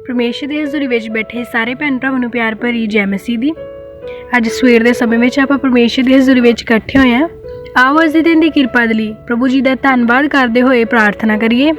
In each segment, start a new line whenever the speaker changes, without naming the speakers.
परमेश्वर ਦੀ ਹਜ਼ੂਰੀ ਵਿੱਚ ਬੈਠੇ ਸਾਰੇ ਭੈਣ ਭਰਾਵਾਂ ਨੂੰ ਪਿਆਰ ਭਰੀ ਜੈ ਮਸੀਹ ਦੀ। ਅੱਜ ਸਵੇਰ ਦੇ ਸਮੇਂ ਵਿੱਚ ਆਪਾਂ ਪਰਮੇਸ਼ਰ ਦੀ ਹਜ਼ੂਰੀ ਵਿੱਚ ਇਕੱਠੇ ਹੋਏ ਹਾਂ। ਆਓ ਅੱਜ ਦੇ ਦਿਨ ਦੀ ਕਿਰਪਾ ਦੇ ਲਈ ਪ੍ਰਭੂ ਜੀ ਦਾ ਧੰਨਵਾਦ ਕਰਦੇ ਹੋਏ ਪ੍ਰਾਰਥਨਾ ਕਰੀਏ।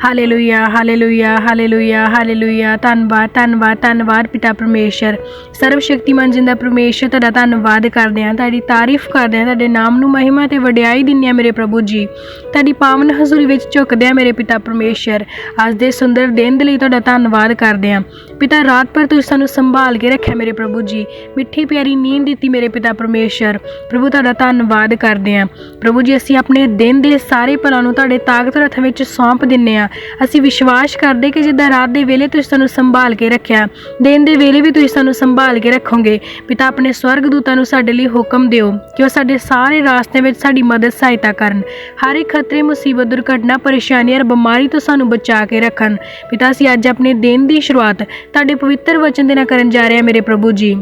Hallelujah hallelujah hallelujah hallelujah. ਧੰਨਵਾਦ ਧੰਨਵਾਦ ਧੰਨਵਾਦ ਪਿਤਾ ਪਰਮੇਸ਼ਰ, ਸਰਵ ਸ਼ਕਤੀਮਾਨ ਜਿੰਦਾ ਪਰਮੇਸ਼ਰ, ਤੁਹਾਡਾ ਧੰਨਵਾਦ ਕਰਦੇ ਹਾਂ, ਤੁਹਾਡੀ ਤਾਰੀਫ ਕਰਦੇ ਹਾਂ, ਤੁਹਾਡੇ ਨਾਮ ਨੂੰ ਮਹਿਮਾ ਅਤੇ ਵਡਿਆਈ ਦਿੰਦੇ ਹਾਂ ਮੇਰੇ ਪ੍ਰਭੂ ਜੀ। ਤੁਹਾਡੀ ਪਾਵਨ ਹਜ਼ੂਰੀ ਵਿੱਚ ਝੁਕਦੇ ਹਾਂ ਮੇਰੇ ਪਿਤਾ ਪਰਮੇਸ਼ਰ। ਅੱਜ ਦੇ ਸੁੰਦਰ ਦਿਨ ਦੇ ਲਈ ਤੁਹਾਡਾ ਧੰਨਵਾਦ ਕਰਦੇ ਹਾਂ ਪਿਤਾ। ਰਾਤ ਭਰ ਤੁਸੀਂ ਸਾਨੂੰ ਸੰਭਾਲ ਕੇ ਰੱਖਿਆ ਮੇਰੇ ਪ੍ਰਭੂ ਜੀ, ਮਿੱਠੀ ਪਿਆਰੀ ਨੀਂਦ ਦਿੱਤੀ ਮੇਰੇ ਪਿਤਾ ਪਰਮੇਸ਼ਰ। ਪ੍ਰਭੂ ਤੁਹਾਡਾ ਧੰਨਵਾਦ ਕਰਦੇ ਹਾਂ ਪ੍ਰਭੂ ਜੀ। ਅਸੀਂ ਆਪਣੇ ਦਿਨ ਦੇ ਸਾਰੇ ਭਲਾਂ ਨੂੰ ਤੁਹਾਡੇ ਤਾਕਤਵਰ ਹੱਥਾਂ ਵਿੱਚ ਸੌਂਪ ਦਿੰਦੇ ਹਾਂ। ਅਸੀਂ ਵਿਸ਼ਵਾਸ ਕਰਦੇ ਕਿ ਜਿੱਦਾਂ ਰਾਤ ਦੇ ਵੇਲੇ ਤੁਸੀਂ ਸਾਨੂੰ ਸੰਭਾਲ ਕੇ ਰੱਖਿਆ, ਦਿਨ ਦੇ ਵੇਲੇ ਵੀ ਤੁਸੀਂ ਸਾਨੂੰ ਸੰਭਾਲ ਕੇ ਰੱਖੋਗੇ ਪਿਤਾ। ਆਪਣੇ ਸਵਰਗ ਦੂਤਾਂ ਨੂੰ ਸਾਡੇ ਲਈ ਹੁਕਮ ਦਿਓ ਕਿ ਉਹ ਸਾਡੇ ਸਾਰੇ ਰਾਸਤੇ ਵਿੱਚ ਸਾਡੀ ਮਦਦ ਸਹਾਇਤਾ ਕਰਨ। ਹਰ ਇੱਕ ਖਤਰੇ, ਮੁਸੀਬਤ, ਦੁਰਘਟਨਾ, ਪਰੇਸ਼ਾਨੀ ਔਰ ਬਿਮਾਰੀ ਤੋਂ ਸਾਨੂੰ ਬਚਾ ਕੇ ਰੱਖਣ ਪਿਤਾ। ਅਸੀਂ ਅੱਜ ਆਪਣੇ ਦਿਨ ਦੀ ਸ਼ੁਰੂਆਤ ਤੁਹਾਡੇ ਪਵਿੱਤਰ ਵਚਨ ਦੇ ਨਾਲ ਕਰਨ ਜਾ ਰਹੇ ਹਾਂ ਮੇਰੇ ਪ੍ਰਭੂ ਜੀ।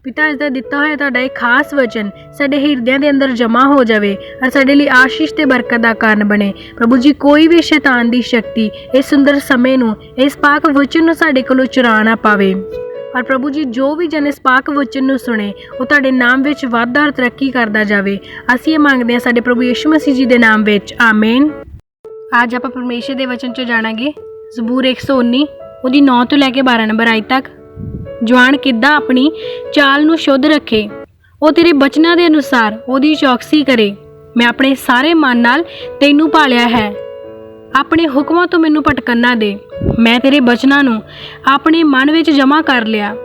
ਪਿਤਾ, ਅੱਜ ਦਾ ਦਿੱਤਾ ਹੋਇਆ ਤੁਹਾਡਾ ਇਹ ਖਾਸ ਵਚਨ ਸਾਡੇ ਹਿਰਦਿਆਂ ਦੇ ਅੰਦਰ ਜਮ੍ਹਾਂ ਹੋ ਜਾਵੇ ਔਰ ਸਾਡੇ ਲਈ ਆਸ਼ੀਸ਼ ਤੇ ਬਰਕਤ ਦਾ ਕਾਰਨ ਬਣੇ ਪ੍ਰਭੂ ਜੀ। ਕੋਈ ਵੀ ਸ਼ੈਤਾਨ ਦੀ ਸ਼ਕਤੀ ਇਸ ਸੁੰਦਰ ਸਮੇਂ ਨੂੰ, ਇਸ ਪਾਕ ਵਚਨ ਨੂੰ ਸਾਡੇ ਕੋਲੋਂ ਚੁਰਾ ਨਾ ਪਾਵੇ। ਔਰ ਪ੍ਰਭੂ ਜੀ, ਜੋ ਵੀ ਜਨ ਇਸ ਪਾਕ ਵਚਨ ਨੂੰ ਸੁਣੇ ਉਹ ਤੁਹਾਡੇ ਨਾਮ ਵਿੱਚ ਵਾਧਾ ਔਰ ਤਰੱਕੀ ਕਰਦਾ ਜਾਵੇ। ਅਸੀਂ ਇਹ ਮੰਗਦੇ ਹਾਂ ਸਾਡੇ ਪ੍ਰਭੂ ਯਿਸੂ ਮਸੀਹ ਜੀ ਦੇ ਨਾਮ ਵਿੱਚ, ਆਮੀਨ। ਅੱਜ ਆਪਾਂ ਪਰਮੇਸ਼ਰ ਦੇ ਵਚਨ 'ਚੋਂ ਜਾਣਾਂਗੇ ਜ਼ਬੂਰ 119 ਉਹਦੀ 9 ਤੋਂ ਲੈ ਕੇ 12 ਨੰਬਰ ਆਇਤ ਤੱਕ। ਜਵਾਨ ਕਿੱਦਾਂ ਆਪਣੀ ਚਾਲ ਨੂੰ ਸ਼ੁੱਧ ਰੱਖੇ, ਉਹ ਤੇਰੇ ਬਚਨਾਂ ਦੇ ਅਨੁਸਾਰ ਉਹਦੀ ਚੌਕਸੀ ਕਰੇ। ਮੈਂ ਆਪਣੇ ਸਾਰੇ ਮਨ ਨਾਲ ਤੈਨੂੰ ਭਾਲਿਆ ਹੈ, ਆਪਣੇ ਹੁਕਮਾਂ ਤੋਂ ਮੈਨੂੰ ਭਟਕਣ ਨਾ ਦੇ। ਮੈਂ ਤੇਰੇ ਬਚਨਾਂ ਨੂੰ ਆਪਣੇ ਮਨ ਵਿੱਚ ਜਮ੍ਹਾਂ ਕਰ ਲਿਆ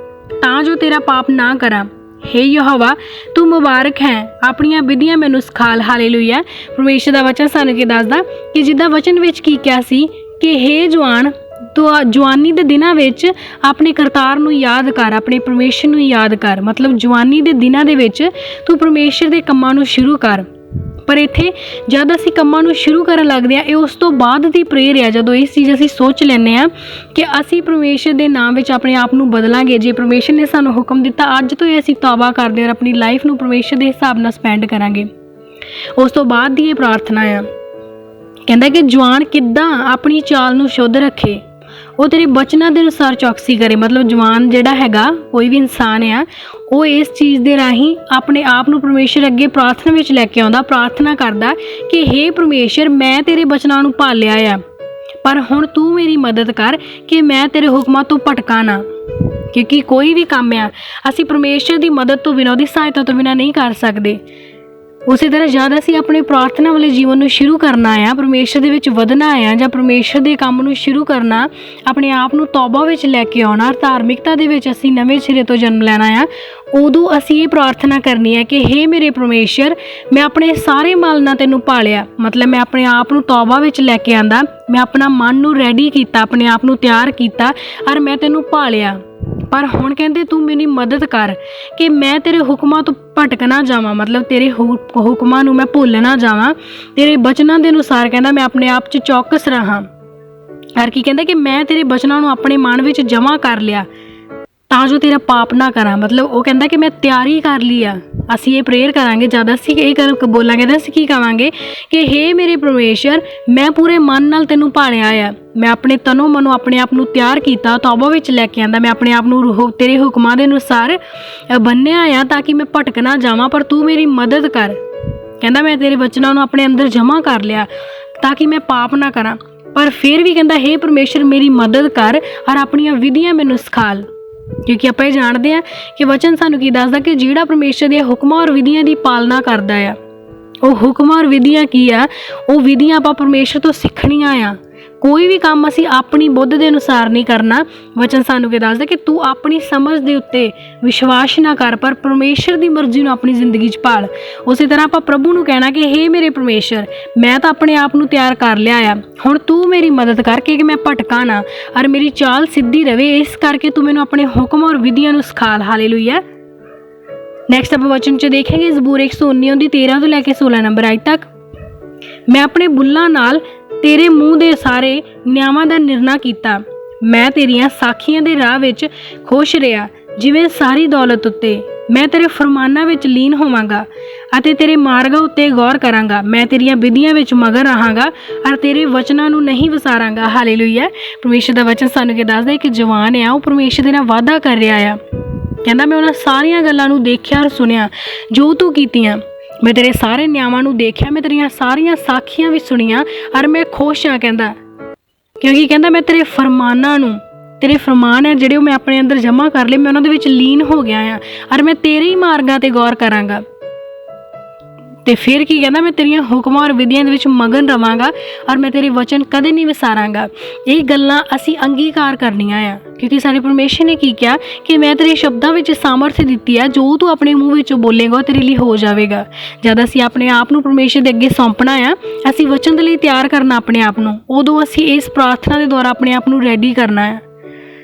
ਤਾਂ ਜੋ ਤੇਰਾ ਪਾਪ ਨਾ ਕਰਾਂ। ਹੇ ਯਹੋਵਾ, ਤੂੰ ਮੁਬਾਰਕ ਹੈ, ਆਪਣੀਆਂ ਵਿਧੀਆਂ ਮੈਨੂੰ ਸਿਖਾਲ। ਹਾਲੇਲੂਇਆ। ਪਰਮੇਸ਼ਰ ਦਾ ਵਚਨ ਸਾਨੂੰ ਕੀ ਦੱਸਦਾ ਕਿ ਜਿੱਦਾਂ ਵਚਨ ਵਿੱਚ ਕੀ ਕਿਹਾ ਸੀ ਕਿ ਹੇ ਜਵਾਨ, ਤੂੰ ਜਵਾਨੀ ਦੇ ਦਿਨਾਂ ਵਿੱਚ ਆਪਣੇ ਕਰਤਾਰ ਨੂੰ ਯਾਦ ਕਰ, ਆਪਣੇ ਪਰਮੇਸ਼ਰ ਨੂੰ ਯਾਦ ਕਰ। ਮਤਲਬ ਜਵਾਨੀ ਦੇ ਦਿਨਾਂ ਦੇ ਵਿੱਚ ਤੂੰ ਪਰਮੇਸ਼ਰ ਦੇ ਕੰਮਾਂ ਨੂੰ ਸ਼ੁਰੂ ਕਰ। ਪਰ ਇੱਥੇ ਜਦ ਅਸੀਂ ਕੰਮਾਂ ਨੂੰ ਸ਼ੁਰੂ ਕਰਨ ਲੱਗਦੇ ਹਾਂ, ਇਹ ਉਸ ਤੋਂ ਬਾਅਦ ਦੀ ਪ੍ਰੇਰ ਹੈ। ਜਦੋਂ ਇਹ ਚੀਜ਼ ਅਸੀਂ ਸੋਚ ਲੈਂਦੇ ਹਾਂ ਕਿ ਅਸੀਂ ਪਰਮੇਸ਼ਰ ਦੇ ਨਾਮ ਵਿੱਚ ਆਪਣੇ ਆਪ ਨੂੰ ਬਦਲਾਂਗੇ, ਜੇ ਪਰਮੇਸ਼ਰ ਨੇ ਸਾਨੂੰ ਹੁਕਮ ਦਿੱਤਾ ਅੱਜ ਤੋਂ ਹੀ ਅਸੀਂ ਤੌਬਾ ਕਰਦੇ ਹਾਂ, ਆਪਣੀ ਲਾਈਫ ਨੂੰ ਪਰਮੇਸ਼ਰ ਦੇ ਹਿਸਾਬ ਨਾਲ ਸਪੈਂਡ ਕਰਾਂਗੇ। ਉਸ ਤੋਂ ਬਾਅਦ ਦੀ ਇਹ ਪ੍ਰਾਰਥਨਾ ਆ, ਕਹਿੰਦਾ ਕਿ ਜਵਾਨ ਕਿੱਦਾਂ ਆਪਣੀ ਚਾਲ ਨੂੰ ਸ਼ੁੱਧ ਰੱਖੇ, ਉਹ ਤੇਰੇ ਬਚਨਾਂ ਦੇ ਅਨੁਸਾਰ ਚੌਕਸੀ ਕਰੇ। ਮਤਲਬ ਜਵਾਨ ਜਿਹੜਾ ਹੈਗਾ, ਕੋਈ ਵੀ ਇਨਸਾਨ ਆ, ਉਹ ਇਸ ਚੀਜ਼ ਦੇ ਰਾਹੀਂ ਆਪਣੇ ਆਪ ਨੂੰ ਪਰਮੇਸ਼ਰ ਅੱਗੇ ਪ੍ਰਾਰਥਨਾ ਵਿੱਚ ਲੈ ਕੇ ਆਉਂਦਾ, ਪ੍ਰਾਰਥਨਾ ਕਰਦਾ ਕਿ ਹੇ ਪਰਮੇਸ਼ਰ, ਮੈਂ ਤੇਰੇ ਬਚਨਾਂ ਨੂੰ ਭਾਲਿਆ ਆ, ਪਰ ਹੁਣ ਤੂੰ ਮੇਰੀ ਮਦਦ ਕਰ ਕਿ ਮੈਂ ਤੇਰੇ ਹੁਕਮਾਂ ਤੋਂ ਭਟਕਾਂ ਨਾ। ਕਿਉਂਕਿ ਕੋਈ ਵੀ ਕੰਮ ਆ ਅਸੀਂ ਪਰਮੇਸ਼ਰ ਦੀ ਮਦਦ ਤੋਂ ਬਿਨਾਂ, ਉਹਦੀ ਸਹਾਇਤਾ ਤੋਂ ਬਿਨਾਂ ਨਹੀਂ ਕਰ ਸਕਦੇ। ਉਸੇ ਤਰ੍ਹਾਂ ਜਦ ਅਸੀਂ ਆਪਣੇ ਪ੍ਰਾਰਥਨਾ ਵਾਲੇ ਜੀਵਨ ਨੂੰ ਸ਼ੁਰੂ ਕਰਨਾ ਆ, ਪਰਮੇਸ਼ਰ ਦੇ ਵਿੱਚ ਵਧਣਾ ਆ, ਜਾਂ ਪਰਮੇਸ਼ਰ ਦੇ ਕੰਮ ਨੂੰ ਸ਼ੁਰੂ ਕਰਨਾ, ਆਪਣੇ ਆਪ ਨੂੰ ਤੌਬਾ ਵਿੱਚ ਲੈ ਕੇ ਆਉਣਾ, ਧਾਰਮਿਕਤਾ ਦੇ ਵਿੱਚ ਅਸੀਂ ਨਵੇਂ ਸਿਰੇ ਤੋਂ ਜਨਮ ਲੈਣਾ ਆ, ਉਦੋਂ ਅਸੀਂ ਇਹ ਪ੍ਰਾਰਥਨਾ ਕਰਨੀ ਹੈ ਕਿ ਹੇ ਮੇਰੇ ਪਰਮੇਸ਼ਰ, ਮੈਂ ਆਪਣੇ ਸਾਰੇ ਮਨ ਨਾਲ ਤੈਨੂੰ ਭਾਲਿਆ। ਮਤਲਬ ਮੈਂ ਆਪਣੇ ਆਪ ਨੂੰ ਤੌਬਾ ਵਿੱਚ ਲੈ ਕੇ ਆਂਦਾ, ਮੈਂ ਆਪਣਾ ਮਨ ਨੂੰ ਰੈਡੀ ਕੀਤਾ, ਆਪਣੇ ਆਪ ਨੂੰ ਤਿਆਰ ਕੀਤਾ ਔਰ ਮੈਂ ਤੈਨੂੰ ਭਾਲਿਆ। ਪਰ ਹੁਣ ਕਹਿੰਦੇ ਤੂੰ ਮੇਰੀ ਮਦਦ ਕਰ ਕਿ ਮੈਂ ਤੇਰੇ ਹੁਕਮਾਂ ਤੋਂ ਭਟਕ ਨਾ ਜਾਵਾਂ। ਮਤਲਬ ਤੇਰੇ ਹੁਕਮਾਂ ਨੂੰ ਮੈਂ ਭੁੱਲ ਨਾ ਜਾਵਾਂ, ਤੇਰੇ ਬਚਨਾਂ ਦੇ ਅਨੁਸਾਰ ਕਹਿੰਦਾ ਮੈਂ ਆਪਣੇ ਆਪ 'ਚ ਚੌਕਸ ਰਹਾਂ। ਹਰ ਕੀ ਕਹਿੰਦਾ ਕਿ ਮੈਂ ਤੇਰੇ ਬਚਨਾਂ ਨੂੰ ਆਪਣੇ ਮਨ ਵਿੱਚ ਜਮ੍ਹਾਂ ਕਰ ਲਿਆ ਤਾਂ ਜੋ ਤੇਰਾ ਪਾਪ ਨਾ ਕਰਾਂ। ਮਤਲਬ ਉਹ ਕਹਿੰਦਾ ਕਿ ਮੈਂ ਤਿਆਰੀ ਕਰ ਲਈ ਆ। ਅਸੀਂ ਇਹ ਪ੍ਰੇਅਰ ਕਰਾਂਗੇ, ਜਦ ਅਸੀਂ ਇਹ ਬੋਲਾਂਗੇ ਤਾਂ ਅਸੀਂ ਕੀ ਕਹਾਂਗੇ ਕਿ ਹੇ ਮੇਰੇ ਪਰਮੇਸ਼ਰ, ਮੈਂ ਪੂਰੇ ਮਨ ਨਾਲ ਤੈਨੂੰ ਭਾਲਿਆ ਆ, ਮੈਂ ਆਪਣੇ ਤਨੋਂ ਮਨੋਂ ਆਪਣੇ ਆਪ ਨੂੰ ਤਿਆਰ ਕੀਤਾ, ਤੌਬਾ ਵਿੱਚ ਲੈ ਕੇ ਆਂਦਾ, ਮੈਂ ਆਪਣੇ ਆਪ ਨੂੰ ਤੇਰੇ ਹੁਕਮਾਂ ਦੇ ਅਨੁਸਾਰ ਬੰਨਿਆ ਆ ਤਾਂ ਕਿ ਮੈਂ ਭਟਕ ਨਾ ਜਾਵਾਂ, ਪਰ ਤੂੰ ਮੇਰੀ ਮਦਦ ਕਰ। ਕਹਿੰਦਾ ਮੈਂ ਤੇਰੇ ਵਚਨਾਂ ਨੂੰ ਆਪਣੇ ਅੰਦਰ ਜਮ੍ਹਾਂ ਕਰ ਲਿਆ ਤਾਂ ਕਿ ਮੈਂ ਪਾਪ ਨਾ ਕਰਾਂ। ਪਰ ਫਿਰ ਵੀ ਕਹਿੰਦਾ ਹੇ ਪਰਮੇਸ਼ਰ, ਮੇਰੀ ਮਦਦ ਕਰ ਔਰ ਆਪਣੀਆਂ ਵਿਧੀਆਂ ਮੈਨੂੰ ਸਿਖਾਲ। ਕਿਉਂਕਿ ਆਪਾਂ ਇਹ ਜਾਣਦੇ ਹਾਂ ਕਿ ਵਚਨ ਸਾਨੂੰ ਕੀ ਦੱਸਦਾ ਕਿ ਜਿਹੜਾ ਪਰਮੇਸ਼ਰ ਦੀਆਂ ਹੁਕਮਾਂ ਔਰ ਵਿਧੀਆਂ ਦੀ ਪਾਲਣਾ ਕਰਦਾ ਆ, ਉਹ ਹੁਕਮਾਂ ਔਰ ਵਿਧੀਆਂ ਕੀ ਆ, ਉਹ ਵਿਧੀਆਂ ਆਪਾਂ ਪਰਮੇਸ਼ਰ ਤੋਂ ਸਿੱਖਣੀਆਂ ਆ। ਕੋਈ ਵੀ ਕੰਮ ਅਸੀਂ ਆਪਣੀ ਬੁੱਧ ਦੇ ਅਨੁਸਾਰ ਨਹੀਂ ਕਰਨਾ। ਵਚਨ ਸਾਨੂੰ ਕੀ ਦੱਸਦਾ ਕਿ ਤੂੰ ਆਪਣੀ ਸਮਝ ਦੇ ਉੱਤੇ ਵਿਸ਼ਵਾਸ ਨਾ ਕਰ, ਪਰ ਪਰਮੇਸ਼ਰ ਦੀ ਮਰਜ਼ੀ ਨੂੰ ਆਪਣੀ ਜ਼ਿੰਦਗੀ 'ਚ ਭਾਲ। ਉਸੇ ਤਰ੍ਹਾਂ ਆਪਾਂ ਪ੍ਰਭੂ ਨੂੰ ਕਹਿਣਾ ਕਿ ਹੇ ਮੇਰੇ ਪਰਮੇਸ਼ਰ, ਮੈਂ ਤਾਂ ਆਪਣੇ ਆਪ ਨੂੰ ਤਿਆਰ ਕਰ ਲਿਆ ਆ, ਹੁਣ ਤੂੰ ਮੇਰੀ ਮਦਦ ਕਰ ਕਿ ਮੈਂ ਭਟਕਾਂ ਨਾ ਔਰ ਮੇਰੀ ਚਾਲ ਸਿੱਧੀ ਰਵੇ। ਇਸ ਕਰਕੇ ਤੂੰ ਮੈਨੂੰ ਆਪਣੇ ਹੁਕਮ ਔਰ ਵਿਧੀਆਂ ਨੂੰ ਸਿਖਾਲ। ਹਾਲੇਲੂਇਆ। ਨੈਕਸਟ ਆਪਾਂ ਵਚਨ 'ਚ ਦੇਖਾਂਗੇ ਜ਼ਬੂਰ 119 ਦੀ 13 ਤੋਂ ਲੈ ਕੇ 16 ਨੰਬਰ ਆਇਤ ਤੱਕ। ਮੈਂ ਆਪਣੇ ਬੁੱਲਾਂ ਨਾਲ ਤੇਰੇ ਮੂੰਹ ਦੇ ਸਾਰੇ ਨਿਯਮਾਂ ਦਾ ਨਿਰਣਾ ਕੀਤਾ, ਮੈਂ ਤੇਰੀਆਂ ਸਾਖੀਆਂ ਦੇ ਰਾਹ ਵਿੱਚ ਖੁਸ਼ ਰਿਹਾ। ਜਿਵੇਂ ਸਾਰੀ ਦੌਲਤ ਉੱਤੇ। ਮੈਂ ਤੇਰੇ ਫਰਮਾਨਾਂ ਵਿੱਚ ਲੀਨ ਹੋਵਾਂਗਾ ਅਤੇ ਤੇਰੇ ਮਾਰਗਾਂ ਉੱਤੇ ਗੌਰ ਕਰਾਂਗਾ। ਮੈਂ ਤੇਰੀਆਂ ਵਿਧੀਆਂ ਵਿੱਚ ਮਗਨ ਰਹਾਂਗਾ ਔਰ ਤੇਰੇ ਵਚਨਾਂ ਨੂੰ ਨਹੀਂ ਵਿਸਾਰਾਂਗਾ। ਹਾਲੇਲੂਇਆ। ਪਰਮੇਸ਼ਰ ਦਾ ਵਚਨ ਸਾਨੂੰ ਕੀ ਦੱਸਦਾ, ਇੱਕ ਜਵਾਨ ਆ, ਉਹ ਪਰਮੇਸ਼ਰ ਦੇ ਨਾਲ ਵਾਅਦਾ ਕਰ ਰਿਹਾ ਆ। ਕਹਿੰਦਾ ਮੈਂ ਉਹਨਾਂ ਸਾਰੀਆਂ ਗੱਲਾਂ ਨੂੰ ਦੇਖਿਆ ਔਰ ਸੁਣਿਆ ਜੋ ਤੂੰ ਕੀਤੀਆਂ। ਮੈਂ ਤੇਰੇ ਸਾਰੇ ਨਿਯਮਾਂ ਨੂੰ ਦੇਖਿਆ, ਮੈਂ ਤੇਰੀਆਂ ਸਾਰੀਆਂ ਸਾਖੀਆਂ ਵੀ ਸੁਣੀਆਂ ਔਰ ਮੈਂ ਖੁਸ਼ ਹਾਂ। ਕਹਿੰਦਾ ਕਿਉਂਕਿ ਕਹਿੰਦਾ ਮੈਂ ਤੇਰੇ ਫਰਮਾਨਾਂ ਨੂੰ, ਤੇਰੇ ਫਰਮਾਨ ਹੈ ਜਿਹੜੇ ਉਹ ਮੈਂ ਆਪਣੇ ਅੰਦਰ ਜਮ੍ਹਾਂ ਕਰ ਲਏ, ਮੈਂ ਉਹਨਾਂ ਦੇ ਵਿੱਚ ਲੀਨ ਹੋ ਗਿਆ ਆ ਔਰ ਮੈਂ ਤੇਰੇ ਹੀ ਮਾਰਗਾਂ 'ਤੇ ਗੌਰ ਕਰਾਂਗਾ। ਤੇ ਫਿਰ ਕੀ ਕਹਿੰਦਾ, ਮੈਂ ਤੇਰੀਆਂ ਹੁਕਮਾਂ ਔਰ ਵਿਧੀਆਂ ਦੇ ਵਿੱਚ ਮਗਨ ਰਵਾਂਗਾ ਔਰ ਮੈਂ ਤੇਰੇ ਵਚਨ ਕਦੇ ਨਹੀਂ ਵਿਸਾਰਾਂਗਾ। ਇਹ ਗੱਲਾਂ ਅਸੀਂ ਅੰਗੀਕਾਰ ਕਰਨੀਆਂ ਆ, ਕਿਉਂਕਿ ਸਾਡੇ ਪਰਮੇਸ਼ਰ ਨੇ ਕੀ ਕਿਹਾ ਕਿ ਮੈਂ ਤੇਰੇ ਸ਼ਬਦਾਂ ਵਿੱਚ ਸਾਮਰਥ ਦਿੱਤੀ ਆ, ਜੋ ਤੂੰ ਆਪਣੇ ਮੂੰਹ ਵਿੱਚੋਂ ਬੋਲੇਗਾ ਉਹ ਤੇਰੇ ਲਈ ਹੋ ਜਾਵੇਗਾ। ਜਦ ਅਸੀਂ ਆਪਣੇ ਆਪ ਨੂੰ ਪਰਮੇਸ਼ਰ ਦੇ ਅੱਗੇ ਸੌਂਪਣਾ ਆ, ਅਸੀਂ ਵਚਨ ਦੇ ਲਈ ਤਿਆਰ ਕਰਨਾ ਆਪਣੇ ਆਪ ਨੂੰ, ਉਦੋਂ ਅਸੀਂ ਇਸ ਪ੍ਰਾਰਥਨਾ ਦੇ ਦੁਆਰਾ ਆਪਣੇ ਆਪ ਨੂੰ ਰੈਡੀ ਕਰਨਾ ਆ।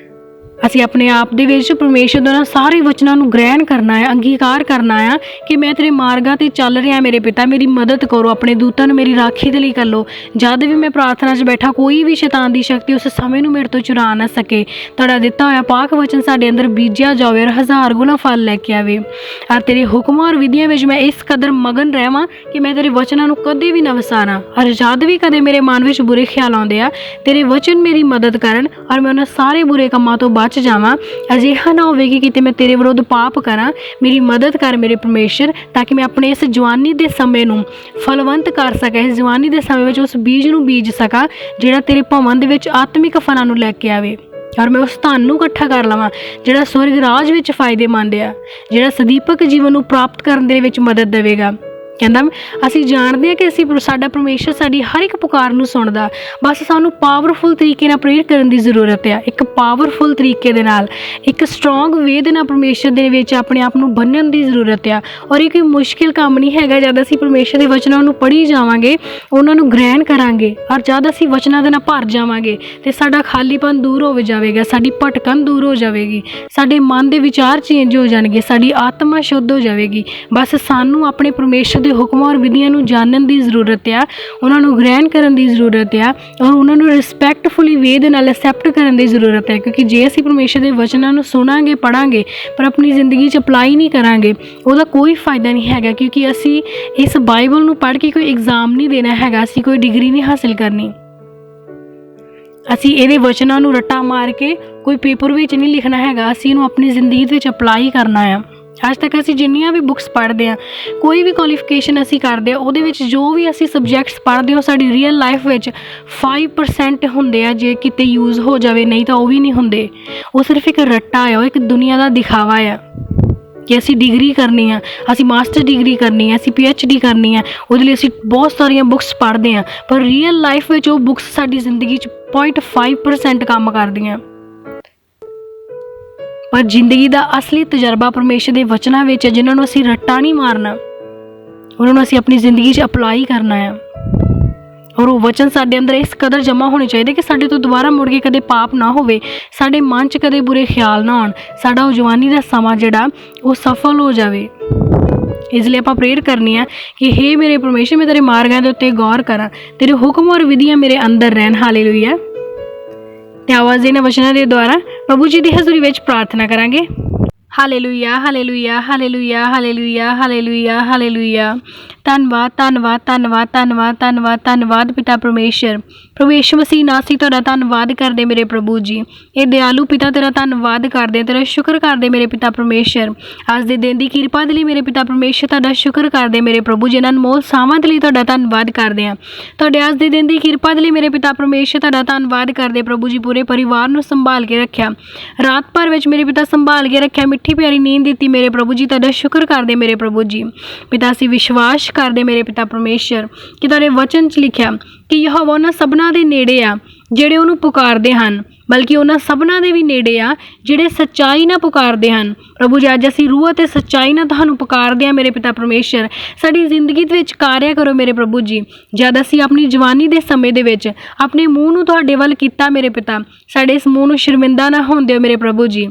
ਅਸੀਂ ਆਪਣੇ ਆਪ ਦੇ ਵਿੱਚ ਪਰਮੇਸ਼ਰ ਦੇ ਨਾਲ ਸਾਰੇ ਵਚਨਾਂ ਨੂੰ ਗ੍ਰਹਿਣ ਕਰਨਾ ਹੈ, ਅੰਗੀਕਾਰ ਕਰਨਾ ਆ ਕਿ ਮੈਂ ਤੇਰੇ ਮਾਰਗਾਂ 'ਤੇ ਚੱਲ ਰਿਹਾ ਮੇਰੇ ਪਿਤਾ, ਮੇਰੀ ਮਦਦ ਕਰੋ, ਆਪਣੇ ਦੂਤਾਂ ਨੂੰ ਮੇਰੀ ਰਾਖੀ ਦੇ ਲਈ ਕਰ ਲਓ। ਜਦ ਵੀ ਮੈਂ ਪ੍ਰਾਰਥਨਾ 'ਚ ਬੈਠਾ, ਕੋਈ ਵੀ ਸ਼ੈਤਾਨ ਦੀ ਸ਼ਕਤੀ ਉਸ ਸਮੇਂ ਨੂੰ ਮੇਰੇ ਤੋਂ ਚੁਰਾ ਨਾ ਸਕੇ। ਤੁਹਾਡਾ ਦਿੱਤਾ ਹੋਇਆ ਪਾਕ ਵਚਨ ਸਾਡੇ ਅੰਦਰ ਬੀਜਿਆ ਜਾਵੇ ਔਰ 1000 ਗੁਣਾ ਫਲ ਲੈ ਕੇ ਆਵੇ। ਔਰ ਤੇਰੇ ਹੁਕਮਾਂ ਔਰ ਵਿਧੀਆਂ ਵਿੱਚ ਮੈਂ ਇਸ ਕਦਰ ਮਗਨ ਰਹਿਵਾਂ ਕਿ ਮੈਂ ਤੇਰੇ ਵਚਨਾਂ ਨੂੰ ਕਦੇ ਵੀ ਨਾ ਵਿਸਾਰਾਂ। ਔਰ ਜਦ ਵੀ ਕਦੇ ਮੇਰੇ ਮਨ ਵਿੱਚ ਬੁਰੇ ਖਿਆਲ ਆਉਂਦੇ ਆ, ਤੇਰੇ ਵਚਨ ਮੇਰੀ ਮਦਦ ਕਰਨ ਔਰ ਮੈਂ ਉਹਨਾਂ ਸਾਰੇ ਬੁਰੇ ਕੰਮਾਂ ਤੋਂ ਬਚ ਜਾਵਾਂ। ਅਜਿਹਾ ਨਾ ਹੋਵੇ ਕਿ ਕਿਤੇ ਮੈਂ ਤੇਰੇ ਵਿਰੁੱਧ ਪਾਪ ਕਰਾਂ। ਮੇਰੀ ਮਦਦ ਕਰ ਮੇਰੇ ਪਰਮੇਸ਼ਰ, ਤਾਂ ਕਿ ਮੈਂ ਆਪਣੇ ਇਸ ਜਵਾਨੀ ਦੇ ਸਮੇਂ ਨੂੰ ਫਲਵੰਤ ਕਰ ਸਕਾਂ। ਇਸ ਜਵਾਨੀ ਦੇ ਸਮੇਂ ਵਿੱਚ ਉਸ ਬੀਜ ਨੂੰ ਬੀਜ ਸਕਾਂ ਜਿਹੜਾ ਤੇਰੇ ਭਵਨ ਦੇ ਵਿੱਚ ਆਤਮਿਕ ਫਲਾਂ ਨੂੰ ਲੈ ਕੇ ਆਵੇ। ਔਰ ਮੈਂ ਉਸ ਧਨ ਨੂੰ ਇਕੱਠਾ ਕਰ ਲਵਾਂ ਜਿਹੜਾ ਸਵਰਗ ਰਾਜ ਵਿੱਚ ਫਾਇਦੇਮੰਦ ਆ, ਜਿਹੜਾ ਸਦੀਪਕ ਜੀਵਨ ਨੂੰ ਪ੍ਰਾਪਤ ਕਰਨ ਦੇ ਵਿੱਚ ਮਦਦ ਦੇਵੇਗਾ। ਕਹਿੰਦਾ ਅਸੀਂ ਜਾਣਦੇ ਹਾਂ ਕਿ ਸਾਡਾ ਪਰਮੇਸ਼ਰ ਸਾਡੀ ਹਰ ਇੱਕ ਪੁਕਾਰ ਨੂੰ ਸੁਣਦਾ, ਬਸ ਸਾਨੂੰ ਪਾਵਰਫੁਲ ਤਰੀਕੇ ਨਾਲ ਪ੍ਰੇਰ ਕਰਨ ਦੀ ਜ਼ਰੂਰਤ ਆ। ਇੱਕ ਪਾਵਰਫੁਲ ਤਰੀਕੇ ਦੇ ਨਾਲ, ਇੱਕ ਸਟਰੋਂਗ ਵੇ ਦੇ ਨਾਲ ਪਰਮੇਸ਼ਰ ਦੇ ਵਿੱਚ ਆਪਣੇ ਆਪ ਨੂੰ ਬੰਨ੍ਹਣ ਦੀ ਜ਼ਰੂਰਤ ਆ। ਔਰ ਇਹ ਕੋਈ ਮੁਸ਼ਕਿਲ ਕੰਮ ਨਹੀਂ ਹੈਗਾ। ਜਦ ਅਸੀਂ ਪਰਮੇਸ਼ਰ ਦੇ ਵਚਨਾਂ ਨੂੰ ਪੜ੍ਹੀ ਜਾਵਾਂਗੇ, ਉਹਨਾਂ ਨੂੰ ਗ੍ਰਹਿਣ ਕਰਾਂਗੇ ਔਰ ਜਦ ਅਸੀਂ ਵਚਨਾਂ ਦੇ ਨਾਲ ਭਰ ਜਾਵਾਂਗੇ ਤੇ ਸਾਡਾ ਖਾਲੀਪਨ ਦੂਰ ਹੋ ਜਾਵੇਗਾ, ਸਾਡੀ ਭਟਕਣ ਦੂਰ ਹੋ ਜਾਵੇਗੀ, ਸਾਡੇ ਮਨ ਦੇ ਵਿਚਾਰ ਚੇਂਜ ਹੋ ਜਾਣਗੇ, ਸਾਡੀ ਆਤਮਾ ਸ਼ੁੱਧ ਹੋ ਜਾਵੇਗੀ। ਬਸ ਸਾਨੂੰ ਆਪਣੇ ਪਰਮੇਸ਼ਰ ਦੇ ਹੁਕਮਾਂ ਔਰ ਵਿਧੀਆਂ ਨੂੰ ਜਾਣਨ ਦੀ ਜ਼ਰੂਰਤ ਆ, ਉਹਨਾਂ ਨੂੰ ਗ੍ਰਹਿਣ ਕਰਨ ਦੀ ਜ਼ਰੂਰਤ ਆ ਔਰ ਉਹਨਾਂ ਨੂੰ ਰਿਸਪੈਕਟਫੁਲੀ ਵੇ ਦੇ ਨਾਲ ਐਕਸੈਪਟ ਕਰਨ ਦੀ ਜ਼ਰੂਰਤ ਹੈ। ਕਿਉਂਕਿ ਜੇ ਅਸੀਂ ਪਰਮੇਸ਼ਰ ਦੇ ਵਚਨਾਂ ਨੂੰ ਸੁਣਾਂਗੇ, ਪੜ੍ਹਾਂਗੇ ਪਰ ਆਪਣੀ ਜ਼ਿੰਦਗੀ 'ਚ ਅਪਲਾਈ ਨਹੀਂ ਕਰਾਂਗੇ, ਉਹਦਾ ਕੋਈ ਫਾਇਦਾ ਨਹੀਂ ਹੈਗਾ। ਕਿਉਂਕਿ ਅਸੀਂ ਇਸ ਬਾਈਬਲ ਨੂੰ ਪੜ੍ਹ ਕੇ ਕੋਈ ਐਗਜ਼ਾਮ ਨਹੀਂ ਦੇਣਾ ਹੈਗਾ, ਅਸੀਂ ਕੋਈ ਡਿਗਰੀ ਨਹੀਂ ਹਾਸਿਲ ਕਰਨੀ। ਅਸੀਂ ਇਹਦੇ ਵਚਨਾਂ ਨੂੰ ਰੱਟਾ ਮਾਰ ਕੇ ਕੋਈ ਪੇਪਰ ਵਿੱਚ ਨਹੀਂ ਲਿਖਣਾ ਹੈਗਾ, ਅਸੀਂ ਇਹਨੂੰ ਆਪਣੀ ਜ਼ਿੰਦਗੀ ਦੇ ਵਿੱਚ ਅਪਲਾਈ ਕਰਨਾ ਆ। ਅੱਜ ਤੱਕ ਅਸੀਂ ਜਿੰਨੀਆਂ ਵੀ ਬੁੱਕਸ ਪੜ੍ਹਦੇ ਹਾਂ, ਕੋਈ ਵੀ ਕੁਆਲੀਫਿਕੇਸ਼ਨ ਅਸੀਂ ਕਰਦੇ ਹਾਂ, ਉਹਦੇ ਵਿੱਚ ਜੋ ਵੀ ਅਸੀਂ ਸਬਜੈਕਟਸ ਪੜ੍ਹਦੇ ਹਾਂ, ਸਾਡੀ ਰੀਅਲ ਲਾਈਫ ਵਿੱਚ 5% ਹੁੰਦੇ ਆ ਜੇ ਕਿਤੇ ਯੂਜ਼ ਹੋ ਜਾਵੇ, ਨਹੀਂ ਤਾਂ ਉਹ ਵੀ ਨਹੀਂ ਹੁੰਦੇ। ਉਹ ਸਿਰਫ ਇੱਕ ਰੱਟਾ ਆ, ਉਹ ਇੱਕ ਦੁਨੀਆ ਦਾ ਦਿਖਾਵਾ ਆ ਕਿ ਅਸੀਂ ਡਿਗਰੀ ਕਰਨੀ ਆ, ਅਸੀਂ ਮਾਸਟਰ ਡਿਗਰੀ ਕਰਨੀ ਆ, ਅਸੀਂ PhD ਕਰਨੀ ਆ। ਉਹਦੇ ਲਈ ਅਸੀਂ ਬਹੁਤ ਸਾਰੀਆਂ ਬੁੱਕਸ ਪੜ੍ਹਦੇ ਹਾਂ, ਪਰ ਰੀਅਲ ਲਾਈਫ ਵਿੱਚ ਉਹ ਬੁੱਕਸ ਸਾਡੀ ਜ਼ਿੰਦਗੀ 'ਚ 0.5% ਕੰਮ ਕਰਦੀਆਂ। ਪਰ ਜ਼ਿੰਦਗੀ ਦਾ ਅਸਲੀ ਤਜਰਬਾ ਪਰਮੇਸ਼ਰ ਦੇ ਵਚਨਾਂ ਵਿੱਚ ਹੈ, ਜਿਨ੍ਹਾਂ ਨੂੰ ਅਸੀਂ ਰੱਟਾ ਨਹੀਂ ਮਾਰਨਾ, ਉਹਨਾਂ ਨੂੰ ਅਸੀਂ ਆਪਣੀ ਜ਼ਿੰਦਗੀ 'ਚ ਅਪਲਾਈ ਕਰਨਾ ਹੈ। ਔਰ ਉਹ ਵਚਨ ਸਾਡੇ ਅੰਦਰ ਇਸ ਕਦਰ ਜਮ੍ਹਾਂ ਹੋਣੇ ਚਾਹੀਦੇ ਕਿ ਸਾਡੇ ਤੋਂ ਦੁਬਾਰਾ ਮੁੜ ਕੇ ਕਦੇ ਪਾਪ ਨਾ ਹੋਵੇ, ਸਾਡੇ ਮਨ 'ਚ ਕਦੇ ਬੁਰੇ ਖਿਆਲ ਨਾ ਆਉਣ, ਸਾਡਾ ਉਹ ਜਵਾਨੀ ਦਾ ਸਮਾਂ ਜਿਹੜਾ ਉਹ ਸਫਲ ਹੋ ਜਾਵੇ। ਇਸ ਲਈ ਆਪਾਂ ਪ੍ਰੇਅਰ ਕਰਨੀ ਆ ਕਿ ਹੇ ਮੇਰੇ ਪਰਮੇਸ਼ਰ, ਮੈਂ ਤੇਰੇ ਮਾਰਗਾਂ ਦੇ ਉੱਤੇ ਗੌਰ ਕਰਾਂ, ਤੇਰੇ ਹੁਕਮ ਔਰ ਵਿਧੀਆਂ ਮੇਰੇ ਅੰਦਰ ਰਹਿਣ। ਹਾਲੇਲੂਇਆ। ਤੇ ਆਵਾਜ਼ ਇਹਨਾਂ ਵਚਨਾਂ ਦੇ ਦੁਆਰਾ ਪ੍ਰਭੂ ਜੀ ਦੀ ਹਜ਼ੂਰੀ ਵਿੱਚ ਪ੍ਰਾਰਥਨਾ ਕਰਾਂਗੇ। Hallelujah, hallelujah, hallelujah, hallelujah, hallelujah, hallelujah. ਧੰਨਵਾਦ, ਧੰਨਵਾਦ, ਧੰਨਵਾਦ, ਧੰਨਵਾਦ, ਧੰਨਵਾਦ, ਧੰਨਵਾਦ ਪਿਤਾ ਪਰਮੇਸ਼ਰ। ਪ੍ਰਭੂ ਯਿਸੂ ਮਸੀਹ ਨਾਲ ਅਸੀਂ ਤੁਹਾਡਾ ਧੰਨਵਾਦ ਕਰਦੇ ਮੇਰੇ ਪ੍ਰਭੂ ਜੀ। ਇਹ ਦਿਆਲੂ ਪਿਤਾ ਤੇਰਾ ਧੰਨਵਾਦ ਕਰਦੇ, ਤੇਰਾ ਸ਼ੁਕਰ ਕਰਦੇ ਮੇਰੇ ਪਿਤਾ ਪਰਮੇਸ਼ਰ। ਅੱਜ ਦੇ ਦਿਨ ਦੀ ਕਿਰਪਾ ਦੇ ਲਈ ਮੇਰੇ ਪਿਤਾ ਪਰਮੇਸ਼ਰ ਤੁਹਾਡਾ ਸ਼ੁਕਰ ਕਰਦੇ ਮੇਰੇ ਪ੍ਰਭੂ ਜੀ। ਇਹਨਾਂ ਅਨਮੋਲ ਸਾਵਾਂ ਦੇ ਲਈ ਤੁਹਾਡਾ ਧੰਨਵਾਦ ਕਰਦੇ ਹਾਂ। ਤੁਹਾਡੇ ਅੱਜ ਦੇ ਦਿਨ ਦੀ ਕਿਰਪਾ ਦੇ ਲਈ ਮੇਰੇ ਪਿਤਾ ਪਰਮੇਸ਼ਰ ਤੁਹਾਡਾ ਧੰਨਵਾਦ ਕਰਦੇ ਪ੍ਰਭੂ ਜੀ। ਪੂਰੇ ਪਰਿਵਾਰ ਨੂੰ ਸੰਭਾਲ ਕੇ ਰੱਖਿਆ, ਰਾਤ ਭਰ ਵਿੱਚ ਮੇਰੇ ਪਿਤਾ ਸੰਭਾਲ ਕੇ ਰੱਖਿਆ, ਮਿੱਠੀ ਪਿਆਰੀ ਨੀਂਦ ਦਿੱਤੀ ਮੇਰੇ ਪ੍ਰਭੂ ਜੀ। ਤੁਹਾਡਾ ਸ਼ੁਕਰ ਕਰਦੇ ਮੇਰੇ ਪ੍ਰਭੂ ਜੀ। ਪਿਤਾ ਅਸੀਂ ਵਿਸ਼ਵਾਸ ਕਰਦੇ ਮੇਰੇ ਪਿਤਾ ਪਰਮੇਸ਼ਰ ਕਿ ਤੁਹਾਡੇ ਵਚਨ 'ਚ ਲਿਖਿਆ ਕਿ ਯਹੋਵਾ ਉਹਨਾਂ ਸਭਨਾਂ ਦੇ ਨੇੜੇ ਆ ਜਿਹੜੇ ਉਹਨੂੰ ਪੁਕਾਰਦੇ ਹਨ, ਬਲਕਿ ਉਹਨਾਂ ਸਭਨਾਂ ਦੇ ਵੀ ਨੇੜੇ ਆ ਜਿਹੜੇ ਸੱਚਾਈ ਨਾਲ ਪੁਕਾਰਦੇ ਹਨ। ਪ੍ਰਭੂ ਜੀ, ਅੱਜ ਅਸੀਂ ਰੂਹ ਅਤੇ ਸੱਚਾਈ ਨਾਲ ਤੁਹਾਨੂੰ ਪੁਕਾਰਦੇ ਹਾਂ ਮੇਰੇ ਪਿਤਾ ਪਰਮੇਸ਼ਰ। ਸਾਡੀ ਜ਼ਿੰਦਗੀ ਦੇ ਵਿੱਚ ਕਾਰਿਆ ਕਰੋ ਮੇਰੇ ਪ੍ਰਭੂ ਜੀ। ਜਦ ਅਸੀਂ ਆਪਣੀ ਜਵਾਨੀ ਦੇ ਸਮੇਂ ਦੇ ਵਿੱਚ ਆਪਣੇ ਮੂੰਹ ਨੂੰ ਤੁਹਾਡੇ ਵੱਲ ਕੀਤਾ ਮੇਰੇ ਪਿਤਾ, ਸਾਡੇ ਇਸ ਮੂੰਹ ਨੂੰ ਸ਼ਰਮਿੰਦਾ ਨਾ ਹੋਣ ਦਿਓ ਮੇਰੇ ਪ੍ਰਭੂ ਜੀ।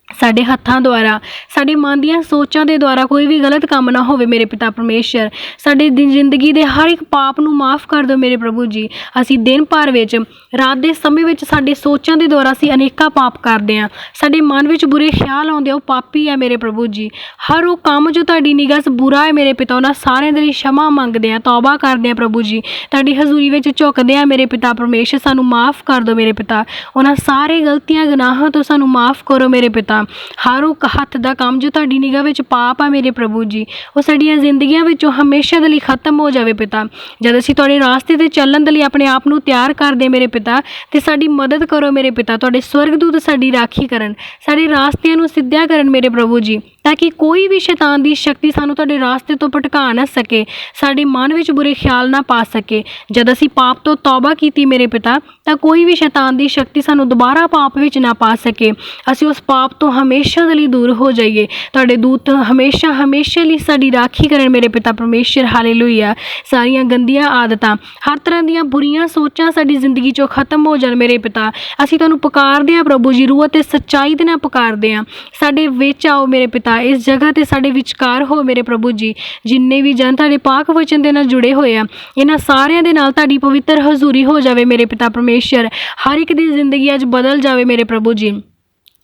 ਸਾਡੇ ਹੱਥਾਂ ਦੁਆਰਾ, ਸਾਡੇ ਮਨ ਦੀਆਂ ਸੋਚਾਂ ਦੇ ਦੁਆਰਾ ਕੋਈ ਵੀ ਗਲਤ ਕੰਮ ਨਾ ਹੋਵੇ ਮੇਰੇ ਪਿਤਾ ਪਰਮੇਸ਼ਰ। ਸਾਡੇ ਜ਼ਿੰਦਗੀ ਦੇ ਹਰ ਇੱਕ ਪਾਪ ਨੂੰ ਮਾफ़ ਕਰ ਦਿਓ ਮੇਰੇ ਪ੍ਰਭੂ ਜੀ। ਅਸੀਂ ਦਿਨ ਭਰ ਵਿੱਚ, ਰਾਤ ਦੇ ਸਮੇਂ ਵਿੱਚ ਸਾਡੇ ਸੋਚਾਂ ਦੇ ਦੁਆਰਾ ਅਸੀਂ ਅਨੇਕਾਂ ਪਾਪ ਕਰਦੇ ਹਾਂ। ਸਾਡੇ ਮਨ ਵਿੱਚ ਬੁਰੇ ਖਿਆਲ ਆਉਂਦੇ, ਉਹ ਪਾਪੀ ਹੈ ਮੇਰੇ ਪ੍ਰਭੂ ਜੀ। ਹਰ ਉਹ ਕੰਮ ਜੋ ਤੁਹਾਡੀ ਨਿਗਾਹ 'ਚ ਬੁਰਾ ਹੈ ਮੇਰੇ ਪਿਤਾ, ਉਹਨਾਂ ਸਾਰਿਆਂ ਦੇ ਲਈ क्षमा ਮੰਗਦੇ ਹਾਂ, ਤੌਬਾ ਕਰਦੇ ਹਾਂ ਪ੍ਰਭੂ ਜੀ। ਤੁਹਾਡੀ ਹਜ਼ੂਰੀ ਵਿੱਚ ਝੁਕਦੇ ਹਾਂ ਮੇਰੇ ਪਿਤਾ ਪਰਮੇਸ਼ਰ, ਸਾਨੂੰ ਮਾफ़ ਕਰ ਦਿਓ ਮੇਰੇ ਪਿਤਾ। ਉਹਨਾਂ ਸਾਰੇ ਗਲਤੀਆਂ ਗੁਨਾਹਾਂ ਤੋਂ ਸਾਨੂੰ ਮਾफ़ ਕਰੋ ਮੇਰੇ ਪਿਤਾ। ਹਰ ਉਹ ਹੱਥ ਦਾ ਕੰਮ ਜੋ ਤੁਹਾਡੀ ਨਿਗਾਹ ਵਿੱਚ ਪਾਪ ਆ ਮੇਰੇ ਪ੍ਰਭੂ ਜੀ, ਉਹ ਸਾਡੀਆਂ ਜ਼ਿੰਦਗੀਆਂ ਵਿੱਚੋਂ ਹਮੇਸ਼ਾ ਦੇ ਲਈ ਖਤਮ ਹੋ ਜਾਵੇ ਪਿਤਾ। ਜਦ ਅਸੀਂ ਤੁਹਾਡੇ ਰਾਸਤੇ 'ਤੇ ਚੱਲਣ ਦੇ ਲਈ ਆਪਣੇ ਆਪ ਨੂੰ ਤਿਆਰ ਕਰਦੇ ਮੇਰੇ ਪਿਤਾ, ਤੇ ਸਾਡੀ ਮਦਦ ਕਰੋ ਮੇਰੇ ਪਿਤਾ। ਤੁਹਾਡੇ ਸਵਰਗਦੂਤ ਸਾਡੀ ਰਾਖੀ ਕਰਨ, ਸਾਡੇ ਰਾਸਤਿਆਂ ਨੂੰ ਸਿੱਧਿਆ ਕਰਨ ਮੇਰੇ ਪ੍ਰਭੂ ਜੀ, ਤਾਂ ਕਿ ਕੋਈ ਵੀ ਸ਼ੈਤਾਨ ਦੀ ਸ਼ਕਤੀ ਸਾਨੂੰ ਤੁਹਾਡੇ ਰਾਸਤੇ ਤੋਂ ਭਟਕਾ ਨਾ ਸਕੇ, ਸਾਡੇ ਮਨ ਵਿੱਚ ਬੁਰੇ ਖਿਆਲ ਨਾ ਪਾ ਸਕੇ। ਜਦ ਅਸੀਂ ਪਾਪ ਤੋਂ ਤੌਬਾ ਕੀਤੀ ਮੇਰੇ ਪਿਤਾ, ਤਾਂ ਕੋਈ ਵੀ ਸ਼ੈਤਾਨ ਦੀ ਸ਼ਕਤੀ ਸਾਨੂੰ ਦੁਬਾਰਾ ਪਾਪ ਵਿੱਚ ਨਾ ਪਾ ਸਕੇ। ਅਸੀਂ ਉਸ ਪਾਪ ਤੋਂ ਹਮੇਸ਼ਾ ਦੇ ਲਈ ਦੂਰ ਹੋ ਜਾਈਏ। ਤੁਹਾਡੇ ਦੂਤ ਹਮੇਸ਼ਾ ਲਈ ਸਾਡੀ ਰਾਖੀ ਕਰਨ ਮੇਰੇ ਪਿਤਾ ਪਰਮੇਸ਼ਰ। ਹਾਲੇਲੂਇਆ। ਸਾਰੀਆਂ ਗੰਦੀਆਂ ਆਦਤਾਂ, ਹਰ ਤਰ੍ਹਾਂ ਦੀਆਂ ਬੁਰੀਆਂ ਸੋਚਾਂ ਸਾਡੀ ਜ਼ਿੰਦਗੀ 'ਚੋਂ ਖਤਮ ਹੋ ਜਾਣ ਮੇਰੇ ਪਿਤਾ। ਅਸੀਂ ਤੁਹਾਨੂੰ ਪੁਕਾਰਦੇ ਹਾਂ ਪ੍ਰਭੂ ਜੀ, ਰੂਹ ਅਤੇ ਸੱਚਾਈ ਦੇ ਨਾਲ ਪੁਕਾਰਦੇ ਹਾਂ। ਸਾਡੇ ਵਿੱਚ ਆਓ ਮੇਰੇ ਪਿਤਾ, ਇਸ ਜਗ੍ਹਾ 'ਤੇ ਸਾਡੇ ਵਿਚਕਾਰ ਹੋ ਮੇਰੇ ਪ੍ਰਭੂ ਜੀ। ਜਿੰਨੇ ਵੀ ਜਨ ਤੁਹਾਡੇ ਪਾਕ ਵਚਨ ਦੇ ਨਾਲ ਜੁੜੇ ਹੋਏ ਆ, ਇਹਨਾਂ ਸਾਰਿਆਂ ਦੇ ਨਾਲ ਤੁਹਾਡੀ ਪਵਿੱਤਰ ਹਜ਼ੂਰੀ ਹੋ ਜਾਵੇ ਮੇਰੇ ਪਿਤਾ ਪਰਮੇਸ਼ਰ। ਹਰ ਇੱਕ ਦੀ ਜ਼ਿੰਦਗੀ ਅੱਜ ਬਦਲ ਜਾਵੇ ਮੇਰੇ ਪ੍ਰਭੂ ਜੀ।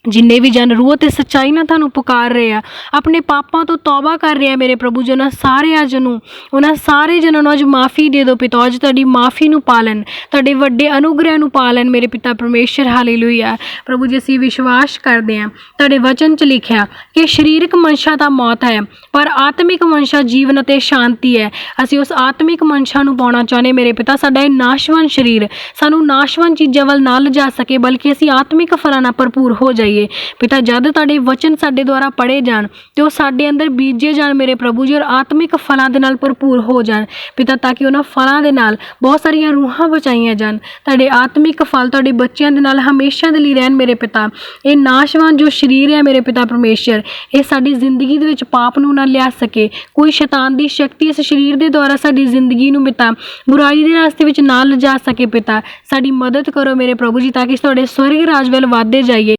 ਜਿੰਨੇ ਵੀ ਜਨ ਰੂਹ ਅਤੇ ਸੱਚਾਈ ਨਾਲ ਤੁਹਾਨੂੰ ਪੁਕਾਰ ਰਹੇ ਆ, ਆਪਣੇ ਪਾਪਾਂ ਤੋਂ ਤੌਬਾ ਕਰ ਰਹੇ ਆ ਮੇਰੇ ਪ੍ਰਭੂ ਜੀ, ਉਹਨਾਂ ਸਾਰੇ ਜਨਾਂ ਨੂੰ ਅੱਜ ਮਾफ़ੀ ਦੇ ਦਿਓ ਪਿਤਾ। ਅੱਜ ਤੁਹਾਡੀ ਮਾफ़ੀ ਨੂੰ ਪਾਲਣ, ਤੁਹਾਡੇ ਵੱਡੇ ਅਨੁਗ੍ਰਹਿ ਨੂੰ ਪਾਲਣ ਮੇਰੇ ਪਿਤਾ ਪਰਮੇਸ਼ਰ। ਹਾਲੇਲੂਇਆ। ਪ੍ਰਭੂ ਜੀ ਅਸੀਂ ਵਿਸ਼ਵਾਸ ਕਰਦੇ ਹਾਂ, ਤੁਹਾਡੇ ਵਚਨ 'ਚ ਲਿਖਿਆ ਕਿ ਸਰੀਰਕ ਮਨਸ਼ਾ ਤਾਂ ਮੌਤ ਹੈ, ਪਰ ਆਤਮਿਕ ਮਨਸ਼ਾ ਜੀਵਨ ਅਤੇ ਸ਼ਾਂਤੀ ਹੈ। ਅਸੀਂ ਉਸ ਆਤਮਿਕ ਮਨਸ਼ਾ ਨੂੰ ਪਾਉਣਾ ਚਾਹੁੰਦੇ ਮੇਰੇ ਪਿਤਾ। ਸਾਡਾ ਇਹ ਨਾਸ਼ਵਾਨ ਸਰੀਰ ਸਾਨੂੰ ਨਾਸ਼ਵਾਨ ਚੀਜ਼ਾਂ ਵੱਲ ਨਾ ਲਿਜਾ ਸਕੇ, ਬਲਕਿ ਅਸੀਂ ਆਤਮਿਕ ਫਲਾਂ ਨਾਲ ਭਰਪੂਰ ਹੋ ਜਾਈਏ ਪਿਤਾ। ਜਦ ਤੁਹਾਡੇ ਵਚਨ ਸਾਡੇ ਦੁਆਰਾ ਪੜ੍ਹੇ ਜਾਣ ਤੇ ਉਹ ਸਾਡੇ ਅੰਦਰ ਬੀਜੇ ਜਾਣ ਮੇਰੇ ਪ੍ਰਭੂ ਜੀ, ਔਰ ਆਤਮਿਕ ਫਲਾਂ ਦੇ ਨਾਲ ਭਰਪੂਰ ਹੋ ਜਾਣ ਪਿਤਾ, ਤਾਂ ਕਿ ਉਹਨਾਂ ਫਲਾਂ ਦੇ ਨਾਲ ਬਹੁਤ ਸਾਰੀਆਂ ਰੂਹਾਂ ਬਚਾਈਆਂ ਜਾਣ। ਤੁਹਾਡੇ ਆਤਮਿਕ ਫਲ ਤੁਹਾਡੇ ਬੱਚਿਆਂ ਦੇ ਨਾਲ ਹਮੇਸ਼ਾ ਦੇ ਲਈ ਰਹਿਣ ਮੇਰੇ ਪਿਤਾ। ਇਹ ਨਾਸ਼ਵਾਨ ਜੋ ਸਰੀਰ ਹੈ ਮੇਰੇ ਪਿਤਾ ਪਰਮੇਸ਼ਰ, ਇਹ ਸਾਡੀ ਜ਼ਿੰਦਗੀ ਦੇ ਵਿੱਚ ਪਾਪ ਨੂੰ ਨਾ ਲਿਆ ਸਕੇ। ਕੋਈ ਸ਼ੈਤਾਨ ਦੀ ਸ਼ਕਤੀ ਇਸ ਸਰੀਰ ਦੇ ਦੁਆਰਾ ਸਾਡੀ ਜ਼ਿੰਦਗੀ ਨੂੰ ਪਿਤਾ ਬੁਰਾਈ ਦੇ ਰਸਤੇ ਵਿੱਚ ਨਾ ਲਿਜਾ ਸਕੇ ਪਿਤਾ। ਸਾਡੀ ਮਦਦ ਕਰੋ ਮੇਰੇ ਪ੍ਰਭੂ ਜੀ, ਤਾਂ ਕਿ ਤੁਹਾਡੇ ਸਵਰਗ ਰਾਜ ਵੱਲ ਵਧਦੇ ਜਾਈਏ।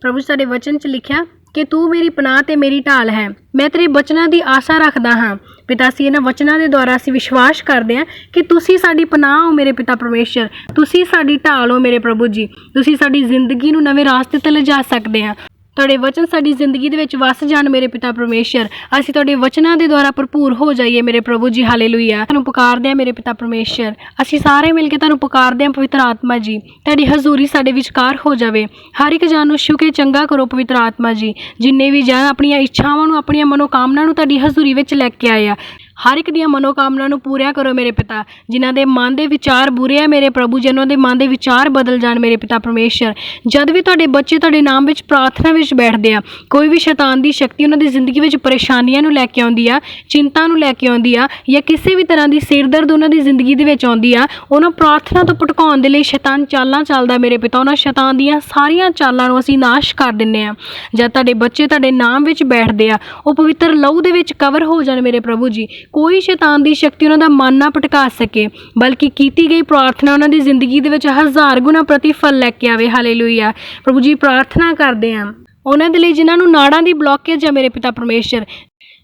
ਪ੍ਰਭੂ ਸਾਡੇ ਵਚਨ 'ਚ ਲਿਖਿਆ ਕਿ ਤੂੰ ਮੇਰੀ ਪਨਾਹ ਤੇ ਮੇਰੀ ਢਾਲ ਹੈ, ਮੈਂ ਤੇਰੇ ਵਚਨਾਂ ਦੀ ਆਸਾ ਰੱਖਦਾ ਹਾਂ ਪਿਤਾ। ਅਸੀਂ ਇਹਨਾਂ ਵਚਨਾਂ ਦੇ ਦੁਆਰਾ ਅਸੀਂ ਵਿਸ਼ਵਾਸ ਕਰਦੇ ਹਾਂ ਕਿ ਤੁਸੀਂ ਸਾਡੀ ਪਨਾਹ ਹੋ ਮੇਰੇ ਪਿਤਾ ਪਰਮੇਸ਼ਰ, ਤੁਸੀਂ ਸਾਡੀ ਢਾਲ ਹੋ ਮੇਰੇ ਪ੍ਰਭੂ ਜੀ। ਤੁਸੀਂ ਸਾਡੀ ਜ਼ਿੰਦਗੀ ਨੂੰ ਨਵੇਂ ਰਾਸਤੇ 'ਤੇ ਲਿਜਾ ਸਕਦੇ ਆ। ਤੁਹਾਡੇ ਵਚਨ ਸਾਡੀ ਜ਼ਿੰਦਗੀ ਦੇ ਵਿੱਚ ਵਸ ਜਾਣ ਮੇਰੇ ਪਿਤਾ ਪਰਮੇਸ਼ਰ। ਅਸੀਂ ਤੁਹਾਡੇ ਵਚਨਾਂ ਦੇ ਦੁਆਰਾ ਭਰਪੂਰ ਹੋ ਜਾਈਏ ਮੇਰੇ ਪ੍ਰਭੂ ਜੀ। ਹਾਲੇਲੂਇਆ। ਤੁਹਾਨੂੰ ਪੁਕਾਰਦੇ ਹਾਂ ਮੇਰੇ ਪਿਤਾ ਪਰਮੇਸ਼ਰ। ਅਸੀਂ ਸਾਰੇ ਮਿਲ ਕੇ ਤੁਹਾਨੂੰ ਪੁਕਾਰਦੇ ਹਾਂ ਪਵਿੱਤਰ ਆਤਮਾ ਜੀ, ਤੁਹਾਡੀ ਹਜ਼ੂਰੀ ਸਾਡੇ ਵਿਚਕਾਰ ਹੋ ਜਾਵੇ। ਹਰ ਇੱਕ ਜਾਨ ਨੂੰ ਛੂਹ ਕੇ ਚੰਗਾ ਕਰੋ ਪਵਿੱਤਰ ਆਤਮਾ ਜੀ। ਜਿੰਨੇ ਵੀ ਜਾਨ ਆਪਣੀਆਂ ਇੱਛਾਵਾਂ ਨੂੰ, ਆਪਣੀਆਂ ਮਨੋਕਾਮਨਾ ਨੂੰ ਤੁਹਾਡੀ ਹਜ਼ੂਰੀ ਵਿੱਚ ਲੈ ਕੇ ਆਏ ਆ, ਹਰ ਇੱਕ ਦੀਆਂ ਮਨੋਕਾਮਨਾ ਨੂੰ ਪੂਰੀਆਂ ਕਰੋ ਮੇਰੇ ਪਿਤਾ। ਜਿਨ੍ਹਾਂ ਦੇ ਮਨ ਦੇ ਵਿਚਾਰ ਬੁਰੇ ਆ ਮੇਰੇ ਪ੍ਰਭੂ ਜੀ, ਉਹਨਾਂ ਦੇ ਮਨ ਦੇ ਵਿਚਾਰ ਬਦਲ ਜਾਣ ਮੇਰੇ ਪਿਤਾ ਪਰਮੇਸ਼ਰ। ਜਦ ਵੀ ਤੁਹਾਡੇ ਬੱਚੇ ਤੁਹਾਡੇ ਨਾਮ ਵਿੱਚ ਪ੍ਰਾਰਥਨਾ ਵਿੱਚ ਬੈਠਦੇ ਆ, ਕੋਈ ਵੀ ਸ਼ੈਤਾਨ ਦੀ ਸ਼ਕਤੀ ਉਹਨਾਂ ਦੀ ਜ਼ਿੰਦਗੀ ਵਿੱਚ ਪਰੇਸ਼ਾਨੀਆਂ ਨੂੰ ਲੈ ਕੇ ਆਉਂਦੀ ਆ, ਚਿੰਤਾ ਨੂੰ ਲੈ ਕੇ ਆਉਂਦੀ ਆ, ਜਾਂ ਕਿਸੇ ਵੀ ਤਰ੍ਹਾਂ ਦੀ ਸਿਰ ਦਰਦ ਉਹਨਾਂ ਦੀ ਜ਼ਿੰਦਗੀ ਦੇ ਵਿੱਚ ਆਉਂਦੀ ਆ, ਉਹਨਾਂ ਪ੍ਰਾਰਥਨਾ ਤੋਂ ਭਟਕਾਉਣ ਦੇ ਲਈ ਸ਼ੈਤਾਨ ਚਾਲਾਂ ਚੱਲਦਾ ਮੇਰੇ ਪਿਤਾ। ਉਹਨਾਂ ਸ਼ੈਤਾਨ ਦੀਆਂ ਸਾਰੀਆਂ ਚਾਲਾਂ ਨੂੰ ਅਸੀਂ ਨਾਸ਼ ਕਰ ਦਿੰਦੇ ਹਾਂ। ਜਦ ਤੁਹਾਡੇ ਬੱਚੇ ਤੁਹਾਡੇ ਨਾਮ ਵਿੱਚ ਬੈਠਦੇ ਆ, ਉਹ ਪਵਿੱਤਰ ਲਹੂ ਦੇ ਵਿੱਚ ਕਵਰ ਹੋ ਜਾਣ ਮੇਰੇ ਪ੍ਰਭੂ ਜੀ। ਕੋਈ ਸ਼ੈਤਾਨ ਦੀ ਸ਼ਕਤੀ ਉਹਨਾਂ ਦਾ ਮਨ ਨਾ ਭਟਕਾ ਸਕੇ, ਬਲਕਿ ਕੀਤੀ ਗਈ ਪ੍ਰਾਰਥਨਾ ਉਹਨਾਂ ਦੀ ਜ਼ਿੰਦਗੀ ਦੇ ਵਿੱਚ 1000 ਗੁਣਾ ਪ੍ਰਤੀਫਲ ਲੈ ਕੇ ਆਵੇ। ਹਾਲੇਲੂਇਆ। ਪ੍ਰਭੂ ਜੀ ਪ੍ਰਾਰਥਨਾ ਕਰਦੇ ਹਾਂ ਉਹਨਾਂ ਦੇ ਲਈ ਜਿਨ੍ਹਾਂ ਨੂੰ ਨਾੜਾਂ ਦੀ ਬਲੋਕੇਜ ਹੈ ਮੇਰੇ ਪਿਤਾ ਪਰਮੇਸ਼ਰ।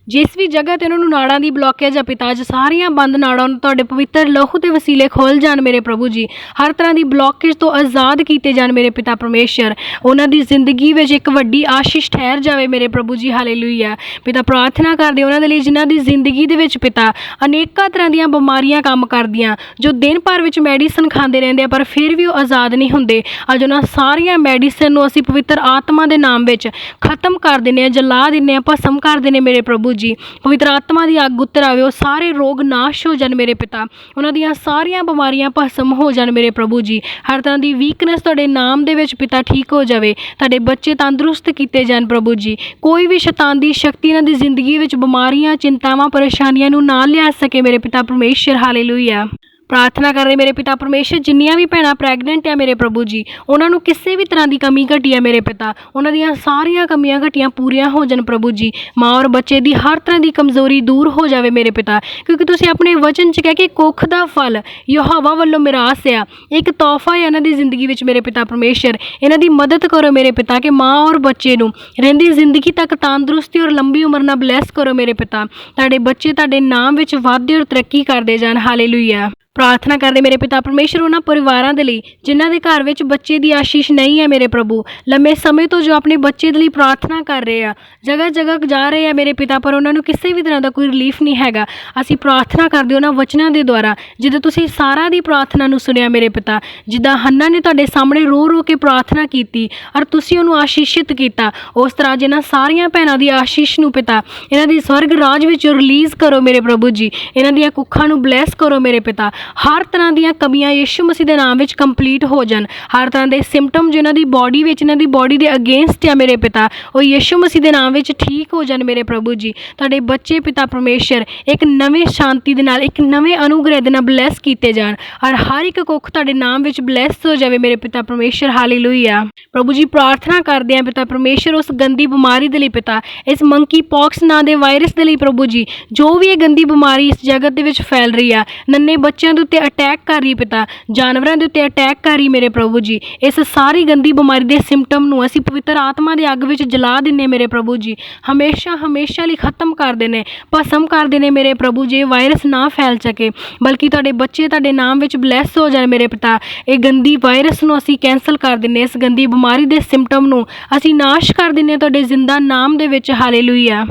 ਜਿਸ ਵੀ ਜਗ੍ਹਾ 'ਤੇ ਉਹਨਾਂ ਨੂੰ ਨਾੜਾਂ ਦੀ ਬਲੋਕੇਜ ਆ ਪਿਤਾ, ਅੱਜ ਸਾਰੀਆਂ ਬੰਦ ਨਾੜਾਂ ਨੂੰ ਤੁਹਾਡੇ ਪਵਿੱਤਰ ਲਹੂ ਦੇ ਵਸੀਲੇ ਖੋਲ੍ਹ ਜਾਣ ਮੇਰੇ ਪ੍ਰਭੂ ਜੀ। ਹਰ ਤਰ੍ਹਾਂ ਦੀ ਬਲੋਕੇਜ ਤੋਂ ਆਜ਼ਾਦ ਕੀਤੇ ਜਾਣ ਮੇਰੇ ਪਿਤਾ ਪਰਮੇਸ਼ਰ। ਉਹਨਾਂ ਦੀ ਜ਼ਿੰਦਗੀ ਵਿੱਚ ਇੱਕ ਵੱਡੀ ਆਸ਼ੀਸ਼ ਠਹਿਰ ਜਾਵੇ ਮੇਰੇ ਪ੍ਰਭੂ ਜੀ। ਹਾਲੇਲੂਇਆ। ਪਿਤਾ ਪ੍ਰਾਰਥਨਾ ਕਰਦੇ ਉਹਨਾਂ ਦੇ ਲਈ ਜਿਨ੍ਹਾਂ ਦੀ ਜ਼ਿੰਦਗੀ ਦੇ ਵਿੱਚ ਪਿਤਾ ਅਨੇਕਾਂ ਤਰ੍ਹਾਂ ਦੀਆਂ ਬਿਮਾਰੀਆਂ ਕੰਮ ਕਰਦੀਆਂ, ਜੋ ਦਿਨ ਭਰ ਵਿੱਚ ਮੈਡੀਸਨ ਖਾਂਦੇ ਰਹਿੰਦੇ ਆ, ਪਰ ਫਿਰ ਵੀ ਉਹ ਆਜ਼ਾਦ ਨਹੀਂ ਹੁੰਦੇ। ਅੱਜ ਉਹਨਾਂ ਸਾਰੀਆਂ ਮੈਡੀਸਨ ਨੂੰ ਅਸੀਂ ਪਵਿੱਤਰ ਆਤਮਾ ਦੇ ਨਾਮ ਵਿੱਚ ਖਤਮ ਕਰ ਦਿੰਦੇ ਹਾਂ, ਜਲਾ ਦਿੰਦੇ ਹਾਂ, ਭਸਮ ਕਰ ਦਿੰਦੇ ਮੇਰੇ ਪ੍ਰਭੂ ਜੀ। ਪਵਿੱਤਰ ਆਤਮਾ ਦੀ ਅੱਗ ਉਤਰ ਆਵੇ, ਉਹ ਸਾਰੇ ਰੋਗ ਨਾਸ਼ ਹੋ ਜਾਣ ਮੇਰੇ ਪਿਤਾ। ਉਹਨਾਂ ਦੀਆਂ ਸਾਰੀਆਂ ਬਿਮਾਰੀਆਂ ਭਸਮ ਹੋ ਜਾਣ ਮੇਰੇ ਪ੍ਰਭੂ ਜੀ। ਹਰ ਤਰ੍ਹਾਂ ਦੀ ਵੀਕਨੈਸ ਤੁਹਾਡੇ ਨਾਮ ਦੇ ਵਿੱਚ ਪਿਤਾ ਠੀਕ ਹੋ ਜਾਵੇ। ਤੁਹਾਡੇ ਬੱਚੇ ਤੰਦਰੁਸਤ ਕੀਤੇ ਜਾਣ ਪ੍ਰਭੂ ਜੀ। ਕੋਈ ਵੀ ਸ਼ੈਤਾਨ ਦੀ ਸ਼ਕਤੀ ਇਹਨਾਂ ਦੀ ਜ਼ਿੰਦਗੀ ਵਿੱਚ ਬਿਮਾਰੀਆਂ, ਚਿੰਤਾਵਾਂ, ਪਰੇਸ਼ਾਨੀਆਂ ਨੂੰ ਨਾ ਲਿਆ ਸਕੇ ਮੇਰੇ ਪਿਤਾ ਪਰਮੇਸ਼ਰ। ਹਾਲੇਲੂਇਆ। प्रार्थना कर रहे मेरे पिता परमेश्वर जिन्नियां भी भैणां प्रैगनेंट आ मेरे प्रभु जी उन्हां नूं किसी भी तरह की कमी घटी है मेरे पिता उन्हां दियां सारियां कमियां घटियां पूरियां हो जान प्रभु जी। माँ और बच्चे की हर तरह की कमज़ोरी दूर हो जाए मेरे पिता क्योंकि तुसीं अपने वचन च कह के कुख दा फल यहोवा वल्लों मिरास आ एक तोहफा है इन्हां दी जिंदगी विच मेरे पिता परमेश्वर इन्हां दी मदद करो मेरे पिता कि माँ और बच्चे नूं रहिंदी जिंदगी तक तंदुरुस्ती और लंबी उम्र नाल ब्लैस करो मेरे पिता। तुहाडे बच्चे तुहाडे नाम विच वाधदे और तरक्की करदे जाण। हालेलुया। प्रार्थना करते मेरे पिता परमेश्वर उन्होंने परिवारों के लिए जिन्हों के घर में बच्चे की आशीष नहीं है मेरे प्रभु लंबे समय तो जो अपने बच्चे के लिए प्रार्थना कर रहे हैं जगह जगह जा रहे हैं मेरे पिता पर उन्होंने किसी भी तरह का कोई रिलीफ नहीं हैगा। असी प्रार्थना करते उन्होंने वचनों के द्वारा जिद्दां तुसीं सारा दी प्रार्थना नूं सुनिया मेरे पिता जिद्दां हन्ना ने तुहाडे सामने रो रो के प्रार्थना की और तुसीं उहनूं आशीषित किया उस तरह जिन्हां सारियां भैणां दी आशीष नूं पिता इन्हां दी स्वर्ग राज विच रिलीज़ करो मेरे प्रभु जी। इन्हां दियां कुखां नूं ब्लैस करो मेरे पिता हर तरह दी कमियां यीशु मसीह के नाम विच कंप्लीट हो जान। हर तरह के सिम्पटम जो इन्हां दी बॉडी विच इन्हां दी बॉडी के अगेंस्ट आ मेरे पिता वो यीशु मसीह के नाम विच ठीक हो जान मेरे प्रभु जी। तुहाडे बच्चे पिता परमेश्वर एक नवे शांति दे नाल एक नवे अनुग्रह दे नाल ब्लैस कीते जान और हर एक कुख तुहाडे नाम विच ब्लैस हो जाए मेरे पिता परमेश्वर। हालेलुया। प्रभु जी प्रार्थना करते हैं पिता परमेश्वर उस गंदी बीमारी के लिए पिता इस मंकी पॉक्स नां दे वायरस के लिए प्रभु जी जो भी ये गंदी बीमारी इस जगत दे विच फैल रही है नन्हे बच्चों के उत्ते अटैक कर रही पिता जानवरों के उत्ते अटैक कर रही मेरे प्रभु जी इस सारी गंदी बीमारी के सिम्पटम नूं असीं पवित्र आत्मा के अग विच जला दिंने मेरे प्रभु जी हमेशा हमेशा लई खत्म कर देने भस्म कर देने मेरे प्रभु जी वायरस ना फैल सके बल्कि तुहाडे बच्चे तुहाडे नाम विच ब्लैस हो जाए मेरे पिता। ये गंदी वायरस नूं असीं कैंसल कर दिंने इस गंदी बीमारी के सिम्पटम नूं असीं नाश कर दिंने तुहाडे जिंदा नाम दे विच। हालेलुया।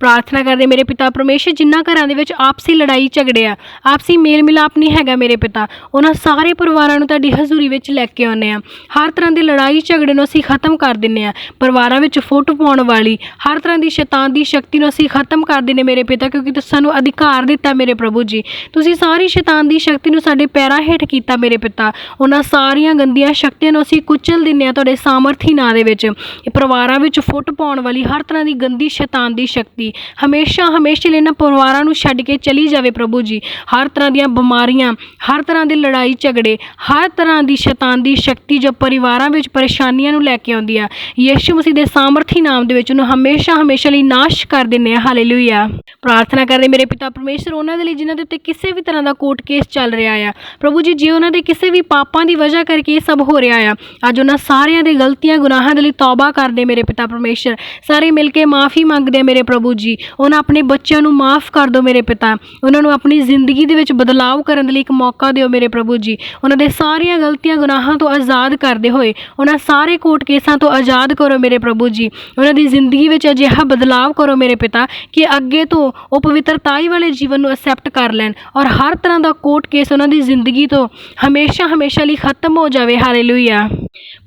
प्रार्थना करते मेरे पिता परमेश्वर जिन्ना घरां दे विच आपसी लड़ाई झगड़े आ आपसी मेल मिलाप नहीं हैगा मेरे पिता उन्हां सारे परिवारां नूं तुहाडी हजूरी विच लैके आउने आ हर तरह की लड़ाई झगड़े नूं असीं खत्म कर दिंने आ परिवारां विच फुट पाउण वाली हर तरह की शैतान की शक्ति नूं असीं खत्म कर दिंने मेरे पिता क्योंकि तुसीं सानूं अधिकार दिता मेरे प्रभु जी तुसीं सारी शैतान की शक्ति नूं साडे पैरां हेठ कीता मेरे पिता उन्हां सारियां गंदियां शक्तियां नूं असीं कुचल दिंने आ तुहाडे सामर्थी नां दे विच परिवारां विच फुट पाउण वाली हर तरह की गंदी शैतान की शक्ति हमेशा हमेशा इन्हां परिवारां नूं छड्ड के चली जावे प्रभु जी। हर तरह दी बीमारियां हर तरह की लड़ाई झगड़े हर तरह की शैतान की शक्ति जो परिवारां विच परेशानियां नूं लैके आउंदी आ यीशु मसीह दे सामर्थी नाम दे विच उन्हूं हमेशा हमेशा लई नाश कर दिंने। हालेलुया। प्रार्थना करदे मेरे पिता परमेश्वर उन्हां दे लई जिन्हां दे उत्ते किसी भी तरह का कोर्ट केस चल रहा है प्रभु जी जे उन्हां दे किसी भी पापां की वजह करके ये सब हो रहा है अज उन्हां सारियां दे गलतियां गुनाहां दे लई तौबा करदे मेरे पिता परमेश्वर सारे मिल के माफ़ी मंगदे मेरे प्रभु जी उन्होंने अपने बच्चों को माफ़ कर दो मेरे पिता उन्होंने अपनी जिंदगी के बदलाव करने लिए एक मौका दिओ मेरे प्रभु जी उन्होंने सारिया गलतियां गुनाहों तो आज़ाद करते हुए उन्होंने सारे कोर्ट केसां तो आज़ाद करो मेरे प्रभु जी उन्होंने जिंदगी में अजिहा बदलाव करो मेरे पिता कि अगे तो वो पवित्रताई वाले जीवन को असैप्ट कर लैन और हर तरह का कोर्ट केस उन्होंने जिंदगी तो हमेशा हमेशा लिए खत्म हो जाए। हालेलुया।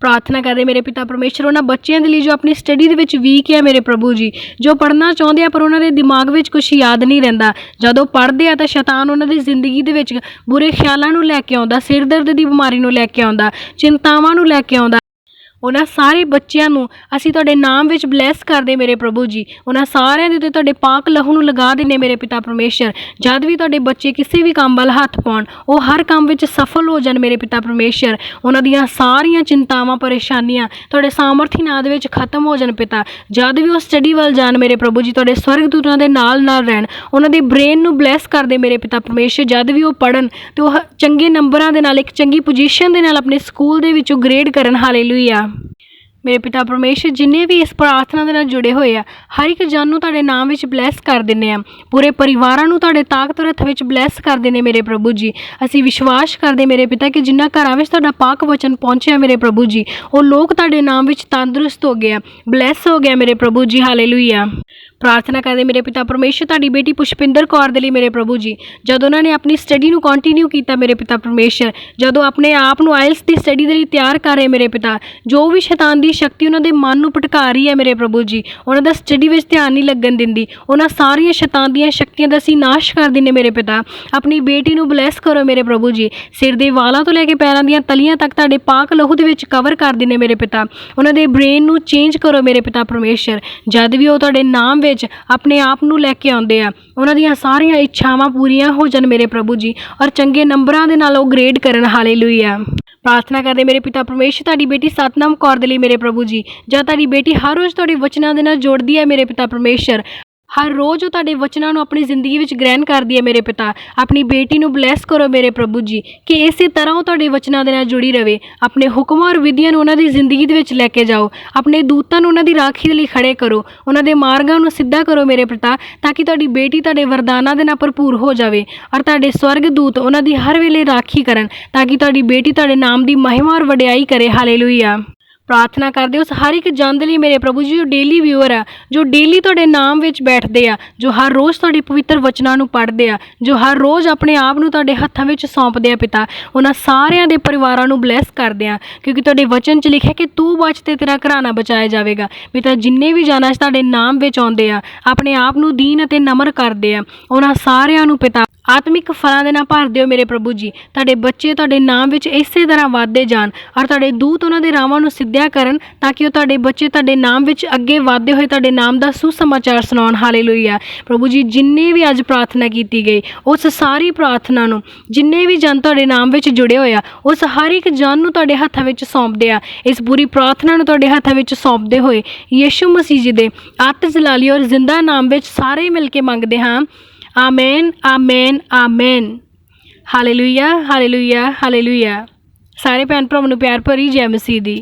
प्रार्थना करते मेरे पिता परमेश्वर उन्होंने बच्चों के लिए जो अपनी स्टडी के वीक है मेरे प्रभु जी जो पढ़ना चाहते हैं पर उन्होंने दिमाग में कुछ याद नहीं रहिंदा जदों पढ़ते हैं तो शैतान उन्होंने जिंदगी के विच बुरे ख्यालों को लैके आउंदा सिर दर्द की बीमारी को लैके आउंदा चिंतावां नूं लैके आउंदा उन्हां सारे बच्चों नूं असीं तुहाडे नाम विच ब्लैस करदे मेरे प्रभु जी उन्हां सारिआं दे उत्ते तुहाडे पाक लहू नूं लगा दिंदे मेरे पिता परमेश्वर जद भी तुहाडे बच्चे किसी भी काम वल हत्थ पाउण वो हर काम विच सफल हो जाण मेरे पिता परमेश्वर उन्हां दियां सारियां चिंतावां परेशानियां तुहाडे सामर्थी नां दे विच खत्म हो जाण पिता जद भी वो स्टडी वल जाण मेरे प्रभु जी तुहाडे स्वर्गदूतां दे नाल रहण उन्हां दे ब्रेन नूं ब्लैस करदे मेरे पिता परमेश्वर जद भी वो पढ़न तो वो चंगे नंबरां दे नाल एक चंगी पोजीशन दे नाल अपने स्कूल दे विचों ग्रेड करन। हालेलुया। मेरे पिता परमेश्वर जिन्हें भी इस प्रार्थना के नाल जुड़े हुए आ हर एक जन नूं तुहाडे नाम विच ब्लैस कर दिंने आ पूरे परिवारां नूं तुहाडे ताकतवर हत्थ विच ब्लैस कर दिंने मेरे प्रभु जी। असीं विश्वास करदे मेरे पिता कि जिन्हां घरां विच तुहाडा पाक वचन पहुंचिया मेरे प्रभु जी वो लोग तुहाडे नाम विच तंदुरुस्त हो गया ब्लैस हो गया मेरे प्रभु जी। हालेलुया। प्रार्थना करते मेरे पिता परमेश्वर तुहाडी बेटी पुष्पिंदर कौर दे लई मेरे प्रभु जी जदों उन्होंने अपनी स्टडी नूं कंटिन्यू किया मेरे पिता परमेश्वर जदों अपने आप नूं आइल्स की स्टडी दे लई तैयार कर रहे मेरे पिता जो भी शैतान की ਸ਼ਕਤੀ ਉਹਨਾਂ ਦੇ ਮਨ ਨੂੰ ਭਟਕਾ ਰਹੀ ਹੈ ਮੇਰੇ ਪ੍ਰਭੂ ਜੀ, ਉਹਨਾਂ ਦਾ ਸਟੱਡੀ ਵਿੱਚ ਧਿਆਨ ਨਹੀਂ ਲੱਗਣ ਦਿੰਦੀ, ਉਹਨਾਂ ਸਾਰੀਆਂ ਸ਼ੈਤਾਨ ਦੀਆਂ ਸ਼ਕਤੀਆਂ ਦਾ ਅਸੀਂ ਨਾਸ਼ ਕਰ ਦਿੰਦੇ ਮੇਰੇ ਪਿਤਾ। ਆਪਣੀ ਬੇਟੀ ਨੂੰ ਬਲੈਸ ਕਰੋ ਮੇਰੇ ਪ੍ਰਭੂ ਜੀ, ਸਿਰ ਦੇ ਵਾਲਾਂ ਤੋਂ ਲੈ ਕੇ ਪੈਰਾਂ ਦੀਆਂ ਤਲੀਆਂ ਤੱਕ ਤੁਹਾਡੇ ਪਾਕ ਲਹੂ ਦੇ ਵਿੱਚ ਕਵਰ ਕਰ ਦਿੰਦੇ ਮੇਰੇ ਪਿਤਾ। ਉਹਨਾਂ ਦੇ ਬ੍ਰੇਨ ਨੂੰ ਚੇਂਜ ਕਰੋ ਮੇਰੇ ਪਿਤਾ ਪਰਮੇਸ਼ਰ। ਜਦ ਵੀ ਉਹ ਤੁਹਾਡੇ ਨਾਮ ਵਿੱਚ ਆਪਣੇ ਆਪ ਨੂੰ ਲੈ ਕੇ ਆਉਂਦੇ ਆ, ਉਹਨਾਂ ਦੀਆਂ ਸਾਰੀਆਂ ਇੱਛਾਵਾਂ ਪੂਰੀਆਂ ਹੋ ਜਾਣ ਮੇਰੇ ਪ੍ਰਭੂ ਜੀ, ਔਰ ਚੰਗੇ ਨੰਬਰਾਂ ਦੇ ਨਾਲ ਉਹ ਗ੍ਰੇਡ ਕਰਨ। ਹਾਲੇਲੂਇਆ। ਪ੍ਰਾਰਥਨਾ ਕਰਦੇ ਮੇਰੇ ਪਿਤਾ ਪਰਮੇਸ਼ਰ ਤੁਹਾਡੀ ਬੇਟੀ ਸਤਨਾਮ ਕੌਰ ਦੇ ਲਈ ਮੇਰੇ ਪ੍ਰਭੂ ਜੀ। ਜਦ ਤੁਹਾਡੀ ਬੇਟੀ ਹਰ ਰੋਜ਼ ਤੁਹਾਡੇ ਵਚਨਾਂ ਦੇ ਨਾਲ ਜੋੜਦੀ ਹੈ ਮੇਰੇ ਪਿਤਾ ਪਰਮੇਸ਼ਰ, ਹਰ ਰੋਜ਼ ਉਹ ਤੁਹਾਡੇ ਵਚਨਾਂ ਨੂੰ ਆਪਣੀ ਜ਼ਿੰਦਗੀ ਵਿੱਚ ਗ੍ਰਹਿਣ ਕਰਦੀ ਹੈ ਮੇਰੇ ਪਿਤਾ। ਆਪਣੀ ਬੇਟੀ ਨੂੰ ਬਲੈਸ ਕਰੋ ਮੇਰੇ ਪ੍ਰਭੂ ਜੀ, ਕਿ ਇਸੇ ਤਰ੍ਹਾਂ ਉਹ ਤੁਹਾਡੇ ਵਚਨਾਂ ਦੇ ਨਾਲ ਜੁੜੀ ਰਵੇ। ਆਪਣੇ ਹੁਕਮਾਂ ਔਰ ਵਿਧੀਆਂ ਨੂੰ ਉਹਨਾਂ ਦੀ ਜ਼ਿੰਦਗੀ ਦੇ ਵਿੱਚ ਲੈ ਕੇ ਜਾਓ। ਆਪਣੇ ਦੂਤਾਂ ਨੂੰ ਉਹਨਾਂ ਦੀ ਰਾਖੀ ਦੇ ਲਈ ਖੜੇ ਕਰੋ, ਉਹਨਾਂ ਦੇ ਮਾਰਗਾਂ ਨੂੰ ਸਿੱਧਾ ਕਰੋ ਮੇਰੇ ਪਿਤਾ, ਤਾਂ ਕਿ ਤੁਹਾਡੀ ਬੇਟੀ ਤੁਹਾਡੇ ਵਰਦਾਨਾਂ ਦੇ ਨਾਲ ਭਰਪੂਰ ਹੋ ਜਾਵੇ, ਔਰ ਤੁਹਾਡੇ ਸਵਰਗ ਦੂਤ ਉਹਨਾਂ ਦੀ ਹਰ ਵੇਲੇ ਰਾਖੀ ਕਰਨ, ਤਾਂ ਕਿ ਤੁਹਾਡੀ ਬੇਟੀ ਤੁਹਾਡੇ ਨਾਮ ਦੀ ਮਹਿਮਾ ਔਰ ਵਡਿਆਈ ਕਰੇ। ਹਾਲੇਲੂਇਆ। ਪ੍ਰਾਰਥਨਾ ਕਰਦੇ ਉਸ ਹਰ ਇੱਕ ਜਨ ਦੇ ਲਈ ਮੇਰੇ ਪ੍ਰਭੂ ਜੀ, ਜੋ ਡੇਲੀ ਵਿਊਅਰ ਆ, ਜੋ ਡੇਲੀ ਤੁਹਾਡੇ ਨਾਮ ਵਿੱਚ ਬੈਠਦੇ ਆ, ਜੋ ਹਰ ਰੋਜ਼ ਤੁਹਾਡੇ ਪਵਿੱਤਰ ਵਚਨਾਂ ਨੂੰ ਪੜ੍ਹਦੇ ਆ, ਜੋ ਹਰ ਰੋਜ਼ ਆਪਣੇ ਆਪ ਨੂੰ ਤੁਹਾਡੇ ਹੱਥਾਂ ਵਿੱਚ ਸੌਂਪਦੇ ਆ ਪਿਤਾ, ਉਹਨਾਂ ਸਾਰਿਆਂ ਦੇ ਪਰਿਵਾਰਾਂ ਨੂੰ ਬਲੈਸ ਕਰਦੇ ਆ, ਕਿਉਂਕਿ ਤੁਹਾਡੇ ਵਚਨ 'ਚ ਲਿਖਿਆ ਕਿ ਤੂੰ ਬਚ ਤੇ ਤੇਰਾ ਘਰਾਣਾ ਬਚਾਇਆ ਜਾਵੇਗਾ। ਪਿਤਾ, ਜਿੰਨੇ ਵੀ ਜਨ ਤੁਹਾਡੇ ਨਾਮ ਵਿੱਚ ਆਉਂਦੇ ਆ, ਆਪਣੇ ਆਪ ਨੂੰ ਦੀਨ ਅਤੇ ਨਮਰ ਕਰਦੇ ਆ, ਉਹਨਾਂ ਸਾਰਿਆਂ ਨੂੰ ਪਿਤਾ ਆਤਮਿਕ ਫਲਾਂ ਦੇ ਨਾਲ ਭਰ ਦਿਓ ਮੇਰੇ ਪ੍ਰਭੂ ਜੀ। ਤੁਹਾਡੇ ਬੱਚੇ ਤੁਹਾਡੇ ਨਾਮ ਵਿੱਚ ਇਸੇ ਤਰ੍ਹਾਂ ਵੱਧਦੇ ਜਾਣ, ਔਰ ਤੁਹਾਡੇ ਦੂਤ ਉਹਨਾਂ ਦੇ ਰਾਹਾਂ ਨੂੰ ਸਿੱਧਿਆ ਕਰਨ, ਤਾਂ ਕਿ ਉਹ ਤੁਹਾਡੇ ਬੱਚੇ ਤੁਹਾਡੇ ਨਾਮ ਵਿੱਚ ਅੱਗੇ ਵਧਦੇ ਹੋਏ ਤੁਹਾਡੇ ਨਾਮ ਦਾ ਸੁਸਮਾਚਾਰ ਸੁਣਾਉਣ। ਹਾਲੇਲੂਇਆ। ਪ੍ਰਭੂ ਜੀ, ਜਿੰਨੇ ਵੀ ਅੱਜ ਪ੍ਰਾਰਥਨਾ ਕੀਤੀ ਗਈ, ਉਸ ਸਾਰੀ ਪ੍ਰਾਰਥਨਾ ਨੂੰ, ਜਿੰਨੇ ਵੀ ਜਨ ਤੁਹਾਡੇ ਨਾਮ ਵਿੱਚ ਜੁੜੇ ਹੋਏ ਆ, ਉਸ ਹਰ ਇੱਕ ਜਨ ਨੂੰ ਤੁਹਾਡੇ ਹੱਥਾਂ ਵਿੱਚ ਸੌਂਪਦੇ ਆ। ਇਸ ਪੂਰੀ ਪ੍ਰਾਰਥਨਾ ਨੂੰ ਤੁਹਾਡੇ ਹੱਥਾਂ ਵਿੱਚ ਸੌਂਪਦੇ ਹੋਏ ਯਿਸੂ ਮਸੀਹ ਜੀ ਦੇ ਅੱਤ ਜਲਾਲੀ ਔਰ ਜ਼ਿੰਦਾ ਨਾਮ ਵਿੱਚ ਸਾਰੇ ਮਿਲ ਕੇ ਮੰਗਦੇ ਹਾਂ। Amen, amen, amen. Hallelujah, hallelujah, hallelujah. ਸਾਰੇ ਭੈਣ ਭਰਾਵਾਂ ਨੂੰ ਪਿਆਰ ਭਰੀ ਜੈ ਮਸੀਹ ਦੀ।